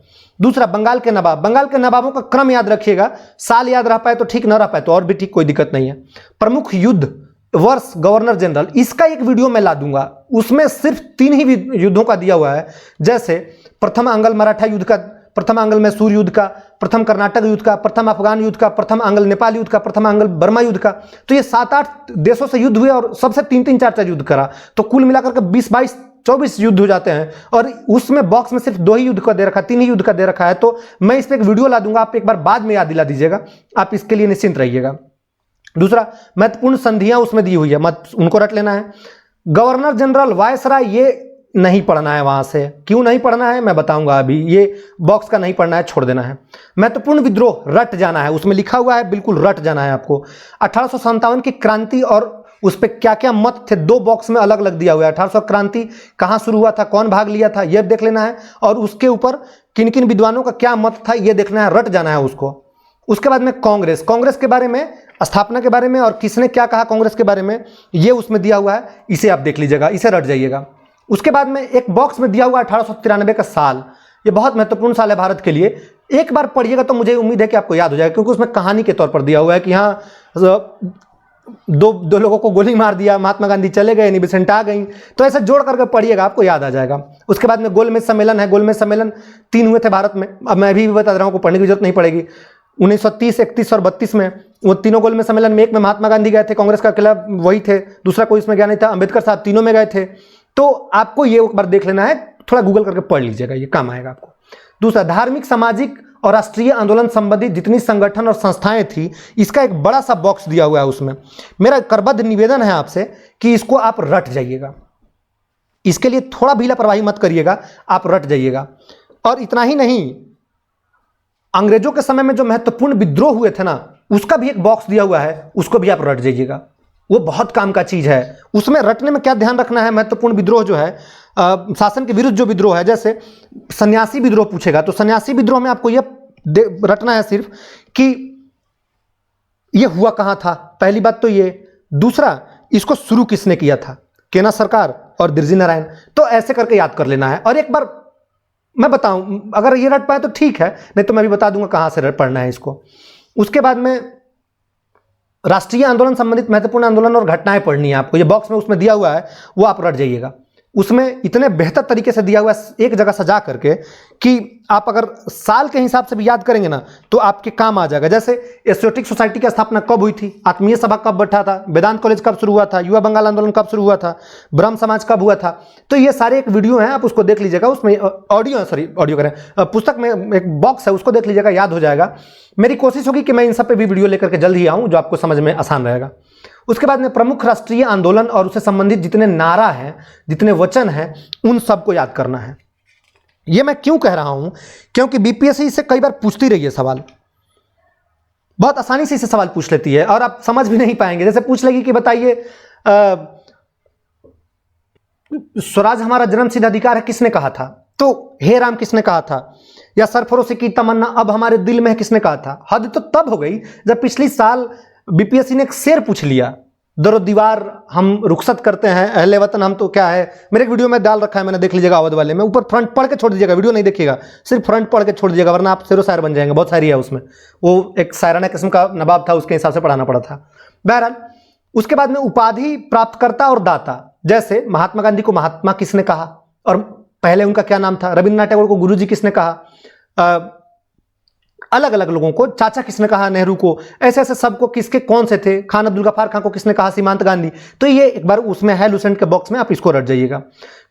दूसरा, बंगाल के नवाब। बंगाल के नवाबों का क्रम याद रखिएगा, साल याद रह पाए तो ठीक, न रह पाए तो और भी ठीक, कोई दिक्कत नहीं है। प्रमुख युद्ध, वर्ष, गवर्नर जनरल, इसका एक वीडियो मैं ला दूंगा, उसमें सिर्फ 3 ही युद्धों का दिया हुआ है, जैसे प्रथम आंग्ल मराठा युद्ध का, प्रथम आंग्ल मैसूर युद्ध का, प्रथम कर्नाटक युद्ध का, प्रथम अफगान युद्ध का, प्रथम आंग्ल नेपाल युद्ध का, प्रथम आंग्ल बर्मा युद्ध का। तो ये 7-8 देशों से युद्ध हुए और सबसे 3-3, 4-4 युद्ध करा, तो कुल मिलाकर के 20-22, 24 युद्ध हो जाते हैं। और उसमें बॉक्स में सिर्फ 2 ही युद्ध का दे रखा है, 3 ही युद्ध का दे रखा है। तो मैं इस पर एक वीडियो ला दूंगा, आप एक बार बाद में याद दिला दीजिएगा, आप इसके लिए निश्चिंत रहिएगा। दूसरा, महत्वपूर्ण संधियां उसमें दी हुई है, मत उनको रट लेना है। गवर्नर जनरल, वायसराय, ये नहीं पढ़ना है, वहां से क्यों नहीं पढ़ना है मैं बताऊंगा अभी, ये बॉक्स का नहीं पढ़ना है, छोड़ देना है। महत्वपूर्ण विद्रोह, रट जाना है, उसमें लिखा हुआ है, बिल्कुल रट जाना है आपको। 1857 की क्रांति और उस पर क्या क्या मत थे, 2 बॉक्स में अलग अलग दिया हुआ है। 1800 क्रांति कहां शुरू हुआ था, कौन भाग लिया था, यह देख लेना है, और उसके ऊपर किन किन विद्वानों का क्या मत था, यह देखना है, रट जाना है उसको। उसके बाद में कांग्रेस, कांग्रेस के बारे में, स्थापना के बारे में, और किसने क्या कहा कांग्रेस के बारे में, यह उसमें दिया हुआ है, इसे आप देख लीजिएगा, इसे रट जाइएगा। उसके बाद में एक बॉक्स में दिया हुआ 1893 का साल, ये बहुत महत्वपूर्ण साल है भारत के लिए, एक बार पढ़िएगा तो मुझे उम्मीद है कि आपको याद हो जाएगा, क्योंकि उसमें कहानी के तौर पर दिया हुआ है कि हाँ दो लोगों को गोली मार दिया, महात्मा गांधी चले गए, निबिसेंट आ गई, तो ऐसे जोड़ करके पढ़िएगा, आपको याद आ जाएगा। उसके बाद में गोलमेज सम्मेलन है, गोलमेज सम्मेलन 3 हुए थे भारत में। अब मैं भी बता रहा हूँ, पढ़ने की जरूरत नहीं पड़ेगी। 1930, 31 और 32 में वो तीनों गोलमेज सम्मेलन में, एक में महात्मा गांधी गए थे, कांग्रेस का अकेला वही थे, दूसरा कोई इसमें गया नहीं था, अंबेडकर साहब तीनों में गए थे। तो आपको ये एक बार देख लेना है, थोड़ा गूगल करके पढ़ लीजिएगा, ये काम आएगा आपको। दूसरा, धार्मिक, सामाजिक और राष्ट्रीय आंदोलन संबंधित जितनी संगठन और संस्थाएं थी, इसका एक बड़ा सा बॉक्स दिया हुआ है उसमें। मेरा करबद्ध निवेदन है आपसे कि इसको आप रट जाइएगा, इसके लिए थोड़ा भी लापरवाही मत करिएगा, आप रट जाइएगा। और इतना ही नहीं, अंग्रेजों के समय में जो महत्वपूर्ण विद्रोह हुए थे ना, उसका भी एक बॉक्स दिया हुआ है, उसको भी आप रट जाइएगा, वो बहुत काम का चीज है। उसमें रटने में क्या ध्यान रखना है, महत्वपूर्ण विद्रोह जो है, शासन के विरुद्ध जो विद्रोह है, जैसे सन्यासी विद्रोह पूछेगा तो सन्यासी विद्रोह में आपको यह रटना है सिर्फ कि यह हुआ कहां था, पहली बात तो ये। दूसरा, इसको शुरू किसने किया था, केना सरकार और बिरजी नारायण। तो ऐसे करके याद कर लेना है। और एक बार मैं बताऊं, अगर ये रट पाए तो ठीक है, नहीं तो मैं भी बता दूंगा कहां से पढ़ना है इसको। उसके बाद में राष्ट्रीय आंदोलन संबंधित महत्वपूर्ण आंदोलन और घटनाएं पढ़नी है आपको, ये बॉक्स में उसमें दिया हुआ है, वो आप रट जाइएगा। उसमें इतने बेहतर तरीके से दिया हुआ है एक जगह सजा करके कि आप अगर साल के हिसाब से भी याद करेंगे ना तो आपके काम आ जाएगा। जैसे एशियोटिक सोसाइटी की स्थापना कब हुई थी, आत्मीय सभा कब बैठा था, वेदांत कॉलेज कब शुरू हुआ था, युवा बंगाल आंदोलन कब शुरू हुआ था, ब्रह्म समाज कब हुआ था। तो ये सारे एक वीडियो हैं, आप उसको देख लीजिएगा। उसमें ऑडियो करें, पुस्तक में एक बॉक्स है, उसको देख लीजिएगा, याद हो जाएगा। मेरी कोशिश होगी कि मैं इन सब पे भी वीडियो लेकर के जल्द ही आऊँ, जो आपको समझ में आसान रहेगा। उसके बाद में प्रमुख राष्ट्रीय आंदोलन और उससे संबंधित जितने नारा हैं, जितने वचन हैं, उन सबको याद करना है। ये मैं क्यों कह रहा हूं, क्योंकि बीपीएससी इससे कई बार पूछती रही है सवाल, बहुत आसानी से इसे सवाल पूछ लेती है और आप समझ भी नहीं पाएंगे। जैसे पूछ लेगी कि बताइए स्वराज हमारा जन्मसिद्ध अधिकार है, किसने कहा था, तो हे राम किसने कहा था, या सरफरोशी की तमन्ना अब हमारे दिल में है, किसने कहा था। हद तो तब हो गई जब पिछली साल बीपीएससी ने एक शेर पूछ लिया, दरो दीवार हम रुखसत करते हैं, अहले वतन हम तो क्या है। मेरे एक वीडियो में डाल रखा है, मैंने, देख लीजिएगा अवध वाले में, ऊपर फ्रंट पढ़ के छोड़ दीजिएगा, वीडियो नहीं देखिएगा, सिर्फ फ्रंट पढ़ के छोड़ दीजिएगा, वरना आप शेरो शायर बन जाएंगे। बहुत सारी है उसमें, वो एक शायराना किस्म का नवाब था, उसके हिसाब से पढ़ाना पड़ा था। बहरहाल, उसके बाद में उपाधि प्राप्तकर्ता और दाता, जैसे महात्मा गांधी को महात्मा किसने कहा और पहले उनका क्या नाम था, रविन्द्रनाथ टैगोर को गुरुजी किसने कहा, अलग अलग लोगों को चाचा किसने कहा, नेहरू को, ऐसे ऐसे सबको किसके कौन से थे, खान अब्दुल गफ्फार खान को किसने कहा, सीमांत गांधी। तो ये एक बार उसमें है लुसेंट के बॉक्स में, आप इसको रट जाइएगा।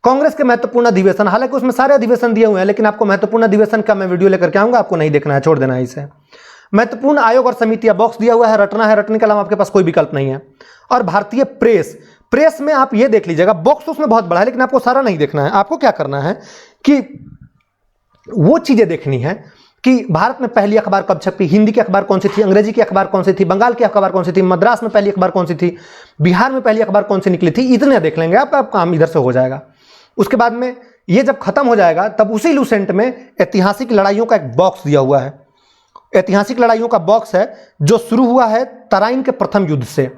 कांग्रेस के महत्वपूर्ण अधिवेशन, हालांकि उसमें सारे अधिवेशन दिए हुए हैं, लेकिन आपको महत्वपूर्ण अधिवेशन का मैं वीडियो लेकर के आऊंगा, आपको नहीं देखना है, छोड़ देना है इसे। महत्वपूर्ण आयोग और समितियां, बॉक्स दिया हुआ है, रटना है, रटने के अलावा आपके पास कोई विकल्प नहीं है। और भारतीय प्रेस, प्रेस में आप ये देख लीजिएगा, बॉक्स उसमें बहुत बड़ा है, लेकिन आपको सारा नहीं देखना है। आपको क्या करना है कि वो चीजें देखनी है कि भारत में पहली अखबार कब छपी, हिंदी की अखबार कौन सी थी, अंग्रेजी की अखबार कौन सी थी, बंगाल की अखबार कौन सी थी, मद्रास में पहली अखबार कौन सी थी, बिहार में पहली अखबार कौन सी निकली थी, इतने देख लेंगे आपका काम इधर से हो जाएगा। उसके बाद में ये जब खत्म हो जाएगा, तब उसी लुसेंट में ऐतिहासिक लड़ाइयों का एक बॉक्स दिया हुआ है। ऐतिहासिक लड़ाइयों का बॉक्स है जो शुरू हुआ है तराइन के प्रथम युद्ध से,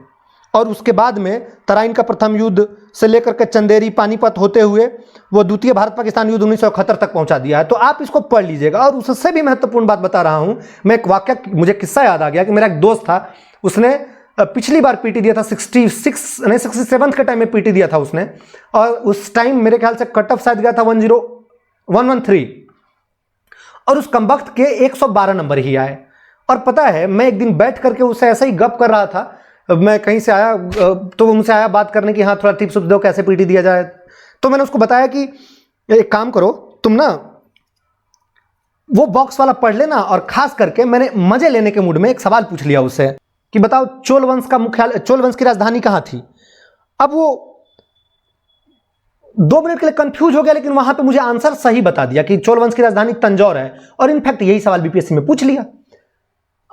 और उसके बाद में तराइन का प्रथम युद्ध से लेकर के चंदेरी, पानीपत होते हुए वो द्वितीय भारत पाकिस्तान युद्ध 1971 तक पहुंचा दिया है। तो आप इसको पढ़ लीजिएगा। और उससे भी महत्वपूर्ण बात बता रहा हूं मैं, एक वाक्य, मुझे किस्सा याद आ गया कि मेरा एक दोस्त था, उसने पिछली बार पीटी दिया था 67 के टाइम में पीटी दिया था उसने, और उस टाइम मेरे ख्याल से कट ऑफ शायद गया था 10113, और उस कमबख्त के 112 नंबर ही आए। और पता है, मैं एक दिन बैठ करके उससे ऐसे ही गप कर रहा था, मैं कहीं से आया तो वो मुझसे आया बात करने की, हाँ थोड़ा टिप्स दो कैसे पीटी दिया जाए। तो मैंने उसको बताया कि एक काम करो तुम ना, वो बॉक्स वाला पढ़ लेना, और खास करके मैंने मजे लेने के मूड में एक सवाल पूछ लिया उससे कि बताओ चोल वंश का मुख्यालय, चोल वंश की राजधानी कहाँ थी। अब वो 2 मिनट के लिए कंफ्यूज हो गया, लेकिन वहां पे मुझे आंसर सही बता दिया कि चोल वंश की राजधानी तंजौर है, और इनफैक्ट यही सवाल बीपीएससी में पूछ लिया।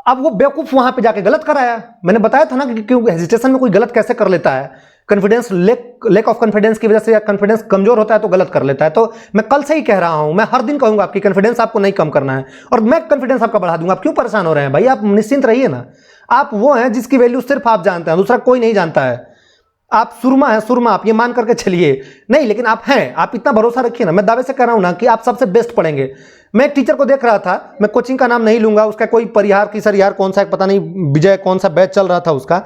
अब वो बेवकूफ वहां पे जाके गलत कराया। मैंने बताया था ना कि क्यों हेजिटेशन में कोई गलत कैसे कर लेता है, कॉन्फिडेंस, लेक ऑफ कॉन्फिडेंस की वजह से, या कॉन्फिडेंस कमजोर होता है तो गलत कर लेता है। तो मैं कल से ही कह रहा हूं, मैं हर दिन कहूंगा आपकी कॉन्फिडेंस आपको नहीं कम करना है, और मैं कॉन्फिडेंस आपका बढ़ा दूंगा। आप क्यों परेशान हो रहे हैं भाई, आप निश्चिंत रहिए ना। आप वो हैं जिसकी वैल्यू सिर्फ आप जानते हैं, दूसरा कोई नहीं जानता है। आप सुरमा है, सुरमा, आप ये मान करके चलिए। नहीं, लेकिन आप हैं, आप इतना भरोसा रखिए ना। मैं दावे से कह रहा हूं ना कि आप सबसे बेस्ट पढ़ेंगे। मैं एक टीचर को देख रहा था, मैं कोचिंग का नाम नहीं लूंगा, उसका कोई परिहार की सर यार कौन सा, पता नहीं विजय कौन सा बैच चल रहा था उसका,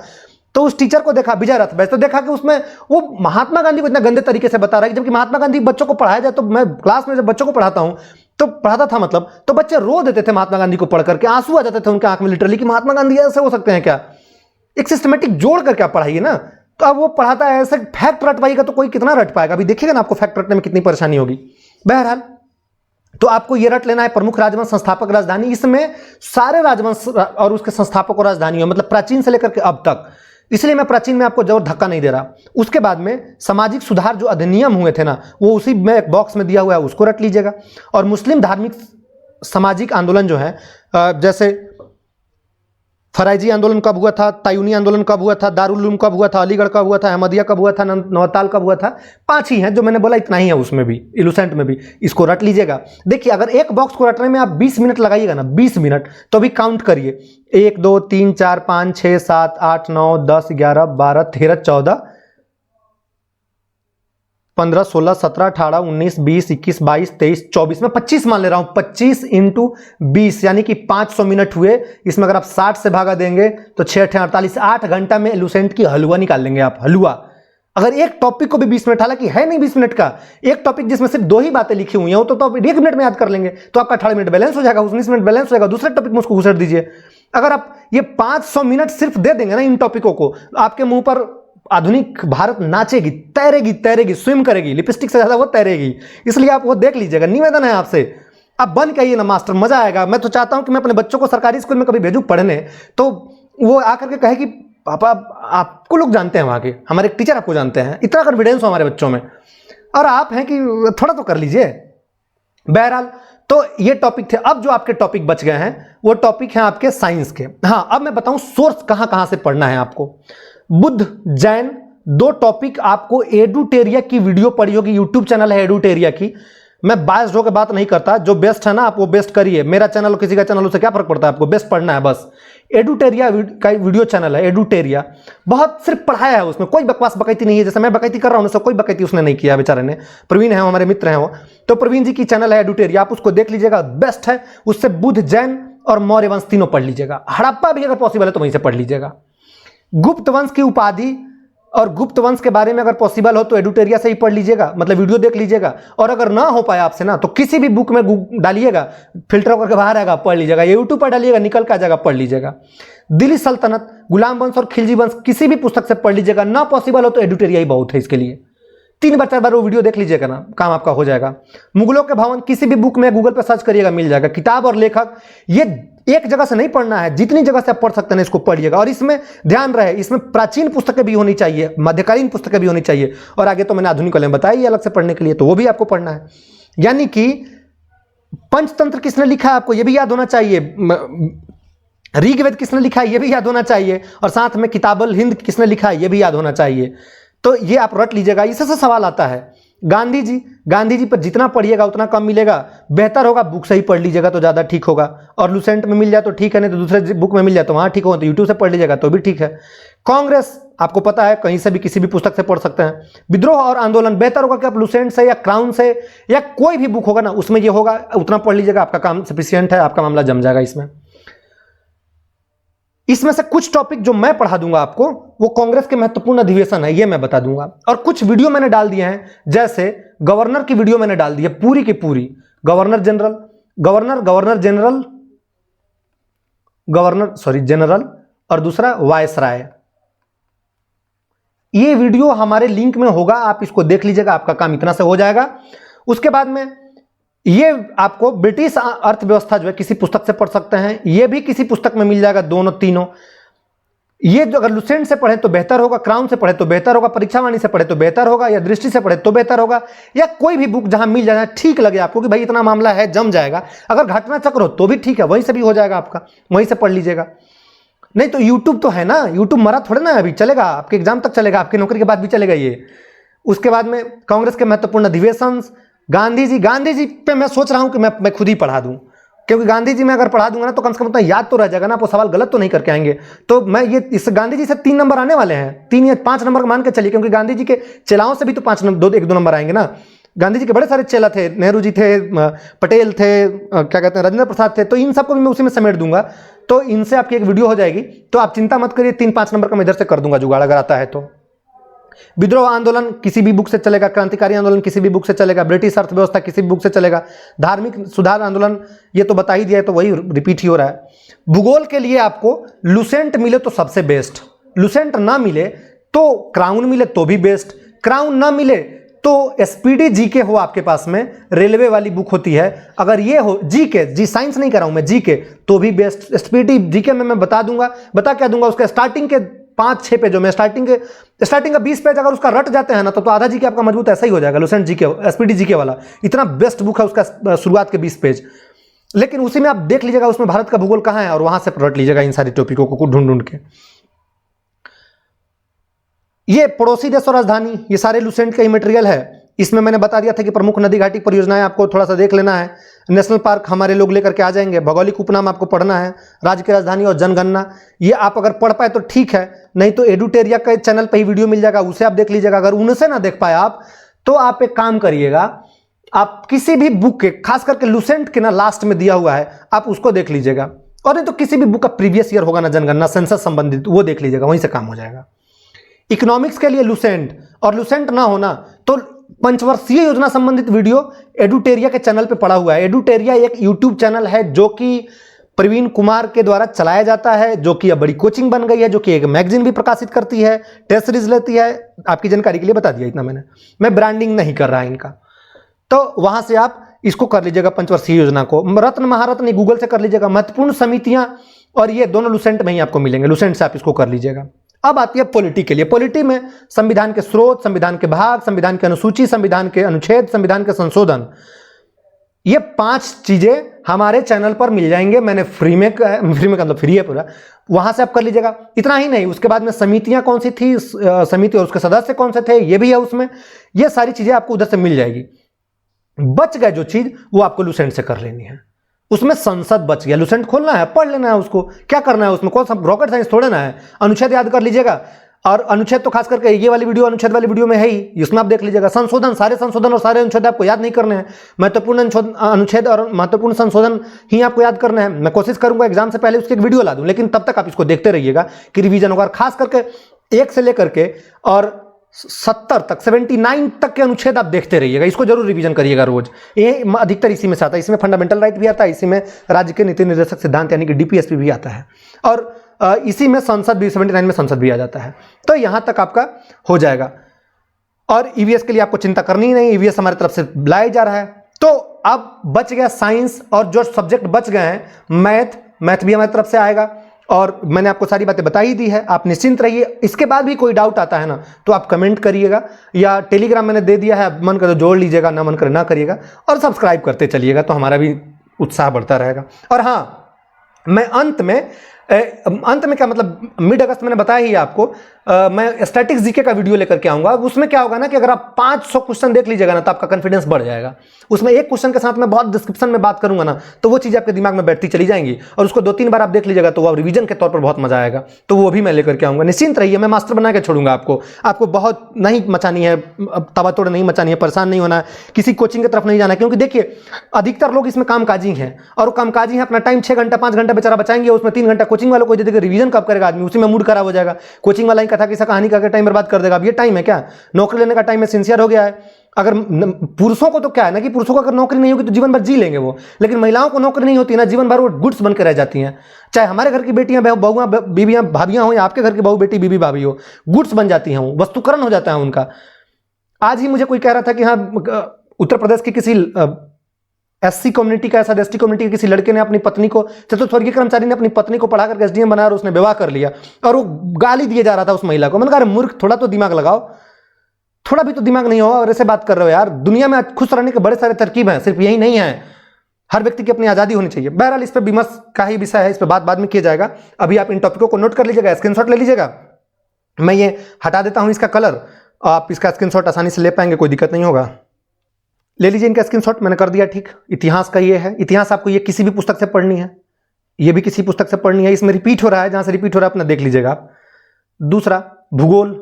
तो उस टीचर को देखा विजय रथ बैच, तो देखा कि उसमें वो महात्मा गांधी को इतना गंदे तरीके से बता रहा है, जबकि महात्मा गांधी बच्चों को पढ़ाया जाए, तो मैं क्लास में जब बच्चों को पढ़ाता हूं तो पढ़ाता था मतलब, तो बच्चे रो देते थे महात्मा गांधी को पढ़ करके, आंसू आ जाते थे उनके आंख में लिटरली कि महात्मा गांधी ऐसे हो सकते हैं क्या। एक सिस्टमेटिक जोड़ करके आप पढ़ाइए ना। तो अब वो पढ़ाता है ऐसे, फैक्ट रट पाएगा तो कोई कितना रट पाएगा, अभी देखिएगा ना आपको फैक्ट रटने में कितनी परेशानी होगी। बहरहाल तो आपको ये रट लेना है प्रमुख राजवंश संस्थापक राजधानी, इसमें सारे राजवंश और उसके संस्थापक और राजधानी, मतलब प्राचीन से लेकर के अब तक, इसलिए मैं प्राचीन में आपको जोर धक्का नहीं दे रहा। उसके बाद में सामाजिक सुधार जो अधिनियम हुए थे ना, वो उसी में एक बॉक्स में दिया हुआ है, उसको रट लीजिएगा। और मुस्लिम धार्मिक सामाजिक आंदोलन जो है, जैसे फराइजी आंदोलन कब हुआ था, तायूनी आंदोलन कब हुआ था, दारुल उलूम कब हुआ था, अलीगढ़ कब हुआ था, अहमदिया कब हुआ था, नवताल कब हुआ था, 5 ही हैं जो मैंने बोला, इतना ही है उसमें भी, इलुसेंट में भी, इसको रट लीजिएगा। देखिए अगर एक बॉक्स को रटने में आप 20 मिनट लगाइएगा ना, 20 मिनट, तो अभी काउंट करिए, 1 2 3 4 5 6 7 8 9 10 11 12 13 14 15 16 17 18 19 20 21 22 23 24, मैं 25 मान ले रहा हूं, 25 इंटू 20 यानी कि 500 मिनट हुए। इसमें अगर आप 60 से भागा देंगे तो 6 8 48, 8 घंटा में लुसेंट की हलवा निकाल लेंगे आप, हलवा। अगर एक टॉपिक को भी 20 मिनट, हालांकि है नहीं 20 मिनट का, एक टॉपिक जिसमें सिर्फ 2 ही बातें लिखी हुई हैं, तो आप 1 मिनट में याद कर लेंगे, तो आपका 18 मिनट बैलेंस हो जाएगा, 19 मिनट बैलेंस हो जाएगा, दूसरे टॉपिक में उसको घुसेड़ दीजिए। अगर आप ये 500 मिनट सिर्फ दे देंगे ना इन टॉपिकों को, आपके मुंह पर आधुनिक भारत नाचेगी, तैरेगी, तैरेगी, स्विम करेगी, लिपस्टिक से ज्यादा वो तैरेगी। इसलिए आप वो देख लीजिएगा, निवेदन है आपसे, आप बन के आइए ना मास्टर, मजा आएगा। मैं तो चाहता हूं कि मैं अपने बच्चों को सरकारी स्कूल में कभी भेजूं पढ़ने, तो वो आकर के कहे कि पापा आपको लोग जानते हैं, वहां के हमारे टीचर आपको जानते हैं, इतना कॉन्फिडेंस हो हमारे बच्चों में, और आप हैं कि थोड़ा तो कर लीजिए। बहरहाल तो ये टॉपिक थे। अब जो आपके टॉपिक बच गए हैं वो टॉपिक हैं आपके साइंस के। हाँ, अब मैं बताऊं सोर्स कहां कहां से पढ़ना है आपको। बुद्ध जैन 2 टॉपिक आपको एडुटेरिया की वीडियो पड़ी होगी, यूट्यूब चैनल है एडुटेरिया की। मैं बायस्ड होकर बात नहीं करता, जो बेस्ट है ना आप वो बेस्ट करिए, मेरा चैनल हो किसी का चैनल उससे क्या फर्क पड़ता है, आपको बेस्ट पढ़ना है बस। एडुटेरिया का वीडियो चैनल है एडुटेरिया, बहुत सिर्फ पढ़ाया है, उसमें कोई बकवास बकैती नहीं है, जैसे मैं बकैती कर रहा हूं उससे कोई बकैती उसने नहीं किया बेचारे ने। प्रवीण है हमारे मित्र हैं वो, तो प्रवीण जी की चैनल है एडुटेरिया, आप उसको देख लीजिएगा, बेस्ट है। उससे बुद्ध जैन और मौर्य वंश तीनों पढ़ लीजिएगा, हड़प्पा भी अगर पॉसिबल है तो वहीं से पढ़ लीजिएगा। गुप्त वंश की उपाधि और गुप्त वंश के बारे में अगर पॉसिबल हो तो एडुटेरिया से ही पढ़ लीजिएगा, मतलब वीडियो देख लीजिएगा। और अगर ना हो पाए आपसे ना, तो किसी भी बुक में डालिएगा, फिल्टर करके बाहर आएगा, पढ़ लीजिएगा, यूट्यूब पर डालिएगा, निकल के आ जाएगा, पढ़ लीजिएगा। दिल्ली सल्तनत, गुलाम वंश और खिलजी वंश किसी भी पुस्तक से पढ़ लीजिएगा, ना पॉसिबल हो तो एडुटेरिया ही बहुत है इसके लिए। 3 बार 4 बार वो वीडियो देख लीजिएगा ना, काम आपका हो जाएगा। मुगलों के भवन किसी भी बुक में गूगल पर सर्च करिएगा, मिल जाएगा। किताब और लेखक, ये एक जगह से नहीं पढ़ना है, जितनी जगह से आप पढ़ सकते हैं इसको पढ़िएगा। और इसमें ध्यान रहे, इसमें प्राचीन पुस्तकें भी होनी चाहिए, मध्यकालीन पुस्तकें भी होनी चाहिए, और आगे तो मैंने आधुनिक वाले बताई अलग से पढ़ने के लिए, तो वो भी आपको पढ़ना है। यानी कि पंचतंत्र किसने लिखा है आपको ये भी याद होना चाहिए, ऋग्वेद किसने लिखा है ये भी याद होना चाहिए, और साथ में किताबुल हिंद किसने लिखा है ये भी याद होना चाहिए। तो ये आप रट लीजिएगा, इससे सवाल आता है। गांधी जी पर जितना पढ़िएगा उतना कम मिलेगा, बेहतर होगा बुक से ही पढ़ लीजिएगा तो ज़्यादा ठीक होगा। और लुसेंट में मिल जाए तो ठीक है, नहीं तो दूसरे बुक में मिल जाए तो वहाँ ठीक होगा, तो यूट्यूब से पढ़ लीजिएगा तो भी ठीक है। कांग्रेस आपको पता है कहीं से भी किसी भी पुस्तक से पढ़ सकते हैं। विद्रोह और आंदोलन बेहतर होगा कि आप लुसेंट से या क्राउन से या कोई भी बुक होगा ना उसमें ये होगा, उतना पढ़ लीजिएगा, आपका काम सफिशिएंट है, आपका मामला जम जाएगा। इसमें से कुछ टॉपिक जो मैं पढ़ा दूंगा आपको वो कांग्रेस के महत्वपूर्ण अधिवेशन है, ये मैं बता दूंगा। और कुछ वीडियो मैंने डाल दिए हैं, जैसे गवर्नर की वीडियो मैंने डाल दी है पूरी की पूरी, गवर्नर जनरल और दूसरा वायसराय। ये वीडियो हमारे लिंक में होगा, आप इसको देख लीजिएगा, आपका काम इतना से हो जाएगा। उसके बाद में ये आपको ब्रिटिश अर्थव्यवस्था जो है किसी पुस्तक से पढ़ सकते हैं, ये भी किसी पुस्तक में मिल जाएगा, दोनों तीनों। ये जो अगर लुसेंट से पढ़े तो बेहतर होगा, क्राउन से पढ़े तो बेहतर होगा, परीक्षावाणी से पढ़े तो बेहतर होगा, या दृष्टि से पढ़े तो बेहतर होगा, या कोई भी बुक जहां मिल जाए ठीक लगे आपको कि भाई इतना मामला है, जम जाएगा। अगर घटना चक्र हो तो भी ठीक है, वहीं से भी हो जाएगा आपका, वहीं से पढ़ लीजिएगा। नहीं तो यूट्यूब तो है ना, यूट्यूब मरा थोड़े ना, अभी चलेगा, आपके एग्जाम तक चलेगा, आपकी नौकरी के बाद भी चलेगा ये। उसके बाद में कांग्रेस के महत्वपूर्ण अधिवेशन, गांधी जी पे मैं सोच रहा हूं कि मैं खुद ही पढ़ा दूं, क्योंकि गांधी जी में अगर पढ़ा दूंगा ना तो कम से कम उतना याद तो रह जाएगा ना, आप वो सवाल गलत तो नहीं करके आएंगे। तो मैं ये इस गांधी जी से 3 नंबर आने वाले हैं, 3 या 5 नंबर मान के चलिए, क्योंकि गांधी जी के चेलाओं से भी तो 1-2 नंबर आएंगे ना। गांधी जी के बड़े सारे चेला थे, नेहरू जी थे, पटेल थे, क्या कहते हैं, राजेंद्र प्रसाद थे, तो इन सबको भी मैं उसी में समेट दूंगा। तो इनसे आपकी एक वीडियो हो जाएगी, तो आप चिंता मत करिए, 3-5 नंबर का मैं इधर से कर दूंगा जुगाड़ अगर आता है तो। विद्रोह आंदोलन किसी भी बुक से चलेगा, क्रांतिकारी आंदोलन किसी भी बुक से चलेगा, ब्रिटिश अर्थव्यवस्था किसी भी बुक से चलेगा, धार्मिक सुधार आंदोलन ये तो बता ही दिया है, तो वही रिपीट ही हो रहा है। भूगोल के लिए आपको लुसेंट मिले तो सबसे बेस्ट, लुसेंट ना मिले तो क्राउन मिले तो भी बेस्ट, क्राउन ना मिले तो एसपीडी जीके हो आपके पास में, रेलवे वाली बुक होती है, अगर ये हो जीके, जी साइंस नहीं कर रहा हूं मैं, जीके तो भी बेस्ट। एसपीडी जीके में मैं बता दूंगा, बता क्या दूंगा, उसके स्टार्टिंग के 5-6 पेजों में, स्टार्टिंग का 20 पेज अगर उसका रट जाते हैं ना, तो आधा जीके आपका मजबूत ऐसा ही हो जाएगा। लुसेंट जीके, एसपीडी जीके वाला इतना बेस्ट बुक है उसका, शुरुआत के 20 पेज। लेकिन उसी में आप देख लीजिएगा उसमें भारत का भूगोल कहां है, और वहां से रट लीजिएगा इन सारी टॉपिकों को ढूंढ ढूंढ के। ये पड़ोसी देश और राजधानी, ये सारे लुसेंट का ही मटेरियल है। इसमें मैंने बता दिया था कि प्रमुख नदी घाटी परियोजनाएं आपको थोड़ा सा देख लेना है, नेशनल पार्क हमारे लोग लेकर के आ जाएंगे, भौगोलिक उपनाम आपको पढ़ना है, राज्य की राजधानी और जनगणना, ये आप अगर पढ़ पाए तो ठीक है, नहीं तो एडुटेरिया के चैनल पर ही वीडियो मिल जाएगा, उसे आप देख लीजिएगा। अगर उनसे ना देख पाए आप, तो आप एक काम करिएगा, आप किसी भी बुक के, खास करके लुसेंट के ना लास्ट में दिया हुआ है, आप उसको देख लीजिएगा, और नहीं तो किसी भी बुक का प्रीवियस ईयर होगा ना जनगणना सेंसस संबंधित, वो देख लीजिएगा, वहीं से काम हो जाएगा। इकोनॉमिक्स के लिए लुसेंट, और लुसेंट ना होना तो पंचवर्षीय योजना संबंधित वीडियो एडुटेरिया के चैनल पे पड़ा हुआ है। एडुटेरिया एक यूट्यूब चैनल है जो कि प्रवीण कुमार के द्वारा चलाया जाता है, जो कि अब बड़ी कोचिंग बन गई है, जो कि एक मैगजीन भी प्रकाशित करती है, टेस्ट सीरीज लेती है। आपकी जानकारी के लिए बता दिया इतना मैंने, मैं ब्रांडिंग नहीं कर रहा इनका, तो वहां से आप इसको कर लीजिएगा पंचवर्षीय योजना को। रत्न महारत्न गूगल से कर लीजिएगा, महत्वपूर्ण समितियां, और ये दोनों लुसेंट में ही आपको मिलेंगे, लुसेंट से आप इसको कर लीजिएगा। अब आती है पॉलिटी के लिए। पॉलिटी में संविधान के स्रोत, संविधान के भाग, संविधान की अनुसूची, संविधान के अनुच्छेद, संविधान के संशोधन, ये 5 चीजें हमारे चैनल पर मिल जाएंगे। मैंने फ्री में मतलब फ्री है पूरा, वहां से आप कर लीजिएगा। इतना ही नहीं, उसके बाद में समितियां कौन सी थी, समिति और उसके सदस्य कौन से थे, ये भी है उसमें। ये सारी चीजें आपको उधर से मिल जाएगी। बच गए जो चीज, वो आपको लुसेंट से कर लेनी है। उसमें संसद बच गया, लुसेंट खोलना है, पढ़ लेना है उसको, क्या करना है उसमें, कौन सा रॉकेट साइंस थोड़े ना है। अनुच्छेद याद कर लीजिएगा, और अनुच्छेद तो खास करके ये वाली वीडियो अनुच्छेद वाली वीडियो में है ही, इसमें आप देख लीजिएगा। संशोधन, सारे संशोधन और सारे अनुच्छेद आपको याद नहीं करने हैं, महत्वपूर्ण अनुच्छेद और महत्वपूर्ण संशोधन ही आपको याद करना है। मैं कोशिश करूंगा एग्जाम से पहले उसकी एक वीडियो ला दूं, लेकिन तब तक आप इसको देखते रहिएगा कि रिवीजन होगा। खास करके 1 से लेकर के और 70 तक, 79 तक के अनुच्छेद आप देखते रहिएगा, इसको जरूर रिवीजन करिएगा रोज। ये अधिकतर इसी में से आता है, इसमें फंडामेंटल राइट भी आता है, इसी में राज्य के नीति निर्देशक सिद्धांत यानी कि डीपीएसपी भी आता है, और इसी में संसद भी, 79 में संसद भी आ जाता है। तो यहां तक आपका हो जाएगा। और ईवीएस के लिए आपको चिंता करनी ही नहीं, ईवीएस हमारी तरफ से लाया जा रहा है। तो अब बच गया साइंस, और जो सब्जेक्ट बच गए हैं, मैथ भी हमारी तरफ से आएगा, और मैंने आपको सारी बातें बता ही दी है, आप निश्चिंत रहिए। इसके बाद भी कोई डाउट आता है ना, तो आप कमेंट करिएगा, या टेलीग्राम मैंने दे दिया है, मन करे जोड़ लीजिएगा, ना मन करे ना करिएगा, और सब्सक्राइब करते चलिएगा, तो हमारा भी उत्साह बढ़ता रहेगा। और हाँ, मैं अंत में क्या मतलब, मिड अगस्त मैंने बताया ही आपको, मैं स्टैटिक्स जीके का वीडियो लेकर के आऊंगा। उसमें क्या होगा ना कि अगर आप 500 क्वेश्चन देख लीजिएगा ना, तो आपका कॉन्फिडेंस बढ़ जाएगा। उसमें एक क्वेश्चन के साथ मैं बहुत डिस्क्रिप्शन में बात करूंगा ना, तो वो चीज़ आपके दिमाग में बैठती चली जाएंगी, और उसको 2-3 बार आप देख लीजिएगा, तो वो रिवीजन के तौर पर बहुत मजा आएगा। तो वो भी मैं लेकर के आऊंगा, निश्चिंत रहिए, मैं मास्टर बना के छोड़ूंगा आपको बहुत नहीं मचानी है, तबातोड़ नहीं मचानी है, परेशान नहीं होना है, किसी कोचिंग की तरफ नहीं जाना है। क्योंकि देखिए, अधिकतर लोग इसमें कामकाजी हैं, और कामकाजी हैं, अपना टाइम 6 घंटा 5 घंटा बेचारा बचाएंगे, उसमें 3 घंटा कोचिंग वालों को दे देंगे। रिवीजन कब करेगा आदमी, उसी में मूड खराब हो जाएगा। कोचिंग वाला ही कथा किस्सा कहानी का टाइम बर्बाद कर देगा। अब ये टाइम है क्या, नौकरी लेने का टाइम है, सिंसियर हो गया है। अगर पुरुषों को तो क्या है ना कि पुरुषों को अगर नौकरी नहीं होगी तो जीवन भर जी लेंगे वो, लेकिन महिलाओं को नौकरी नहीं होती ना, जीवन भर वो गुड्स बनकर रह जाती हैं। चाहे हमारे घर की बेटियां बहुआं बीबियां भाभियां हो, या आपके घर की बहू बेटी बीबी भाभी हो, गुड्स बन जाती हैं, वो वस्तुकरण हो जाता है उनका। आज ही मुझे कोई कह रहा था कि हाँ, उत्तर प्रदेश की किसी एससी कम्युनिटी का, ऐसा एसटी कम्युनिटी के किसी लड़के ने अपनी पत्नी को, चतुर्थवर्गीय कर्मचारी ने अपनी पत्नी को पढ़ा करके एसडीएम बनाया, और उसने विवाह कर लिया, और वो गाली दिए जा रहा था उस महिला को। मैंने कहा मूर्ख, थोड़ा तो दिमाग लगाओ, थोड़ा भी तो दिमाग नहीं होगा और ऐसे बात कर रहे हो यार। दुनिया में खुश रहने के बड़े सारे तरकीब हैं, सिर्फ यही नहीं है। हर व्यक्ति की अपनी आजादी होनी चाहिए। बहरहाल इस पर विमर्श का ही विषय है, इस पर बात बाद में किया जाएगा। अभी आप इन टॉपिकों को नोट कर लीजिएगा, स्क्रीनशॉट ले लीजिएगा। मैं ये हटा देता हूं इसका कलर, आप इसका स्क्रीनशॉट आसानी से ले पाएंगे, कोई दिक्कत नहीं होगा। ले लीजिए इनका स्क्रीनशॉट, मैंने कर दिया ठीक। इतिहास का ये है, इतिहास आपको ये किसी भी पुस्तक से पढ़नी है, ये भी किसी पुस्तक से पढ़नी है। इसमें रिपीट हो रहा है, जहां से रिपीट हो रहा है अपना देख लीजिएगा आप। दूसरा, भूगोल,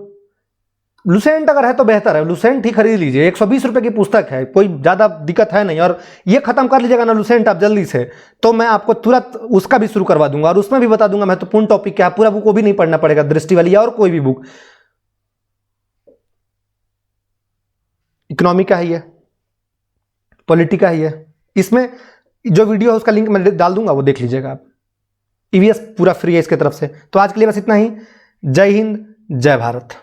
लुसेंट अगर है तो बेहतर है, लुसेंट ही खरीद लीजिए, 120 रुपए की पुस्तक है, कोई ज़्यादा दिक्कत है नहीं। और ये खत्म कर लीजिएगा ना लुसेंट आप जल्दी से, तो मैं आपको तुरंत उसका भी शुरू करवा दूंगा और उसमें भी बता दूंगा महत्वपूर्ण टॉपिक क्या है। पूरा बुक वो भी नहीं पढ़ना पड़ेगा, दृष्टि वाली या और कोई भी बुक, इकोनॉमी का ही है, पॉलिटी का ही है। इसमें जो वीडियो है उसका लिंक मैं डाल दूंगा, वो देख लीजिएगा आप। ईवीएस पूरा फ्री है इसके तरफ से। तो आज के लिए बस इतना ही। जय हिंद, जय भारत।